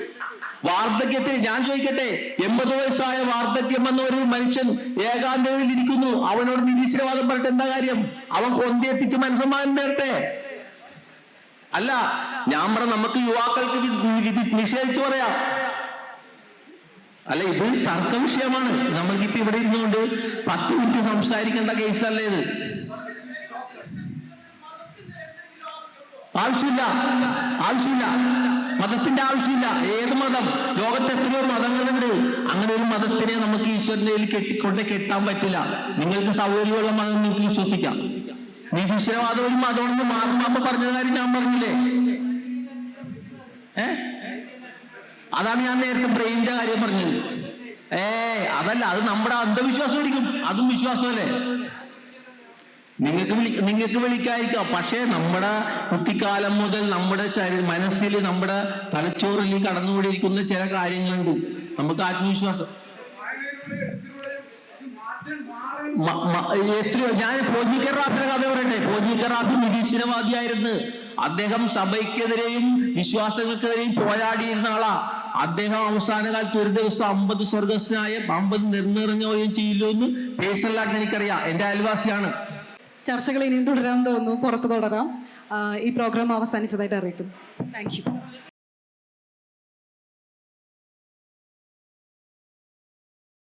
[SPEAKER 4] വാർദ്ധക്യത്തിൽ ഞാൻ ചോദിക്കട്ടെ, 80 വയസ്സായ വാർദ്ധക്യം എന്ന ഒരു മനുഷ്യൻ ഏകാന്തതയിൽ ഇരിക്കുന്നു. അവനോട് നിരീശ്വരവാദം പറഞ്ഞിട്ട് എന്താ കാര്യം? അവൻ കൊന്തെത്തിച്ച് മനസ്സമാനം നേരട്ടെ. അല്ല, ഞാൻ പറഞ്ഞ നമുക്ക് യുവാക്കൾക്ക് നിഷേധിച്ചു പറയാം. അല്ല, ഇത് തർക്ക വിഷയമാണ്. നമ്മൾക്കിപ്പോ ഇവിടെ ഇരുന്നുകൊണ്ട് 10 മിനിറ്റ് സംസാരിക്കേണ്ട കേസല്ലേ ഇത്. ആവശ്യമില്ല മതത്തിന്റെ ആവശ്യമില്ല. ഏത് മതം? ലോകത്ത് എത്രയോ മതങ്ങളുണ്ട്. അങ്ങനെ ഒരു മതത്തിനെ നമുക്ക് ഈശ്വരന്റെ കെട്ടാൻ പറ്റില്ല. നിങ്ങൾക്ക് സൗകര്യമുള്ള മതം നിങ്ങൾക്ക് വിശ്വസിക്കാം. നിരീശ്വരവാദം ഒരു മതമാണെന്ന് മാർപ്പാപ്പ പറഞ്ഞ കാര്യം ഞാൻ പറഞ്ഞില്ലേ? അതാണ് ഞാൻ നേരത്തെ ബ്രെയിനിന്റെ കാര്യം പറഞ്ഞത്. അതല്ല, അത് നമ്മുടെ അന്ധവിശ്വാസം ഇരിക്കും. അതും വിശ്വാസമല്ലേ? നിങ്ങൾക്ക് വിളിക്കാതിരിക്കാം. പക്ഷേ നമ്മുടെ കുട്ടിക്കാലം മുതൽ നമ്മുടെ മനസ്സിൽ, നമ്മുടെ തലച്ചോറിൽ കടന്നുകൂടിയിരിക്കുന്ന ചില കാര്യങ്ങളുണ്ട്. നമുക്ക് ആത്മവിശ്വാസം എത്രയോ. ഞാൻ പോഞ്ഞിക്കർ റാഫിയുടെ കഥ പറയട്ടെ. പോഞ്ഞിക്കർ റാഫി നിരീശ്വരവാദിയായിരുന്നു. അദ്ദേഹം സഭയ്ക്കെതിരെയും വിശ്വാസങ്ങൾക്കെതിരെയും പോരാടിയിരുന്ന ആളാ. അദ്ദേഹം അവസാന കാലത്ത് ഒരു ദിവസം 50 സ്വർഗസ്ഥനായ 50 നിർന്നിറങ്ങുകയും ചെയ്യില്ലോ എന്ന് പേഴ്സണലായിട്ട് എനിക്കറിയാം. എന്റെ അയൽവാസിയാണ്.
[SPEAKER 1] ചർച്ചകൾ ഇനിയും തുടരാൻ തോന്നുന്നു. പുറത്ത് തുടരാം. ഈ പ്രോഗ്രാം അവസാനിച്ചതായിട്ട് അറിയിക്കും. Thank you.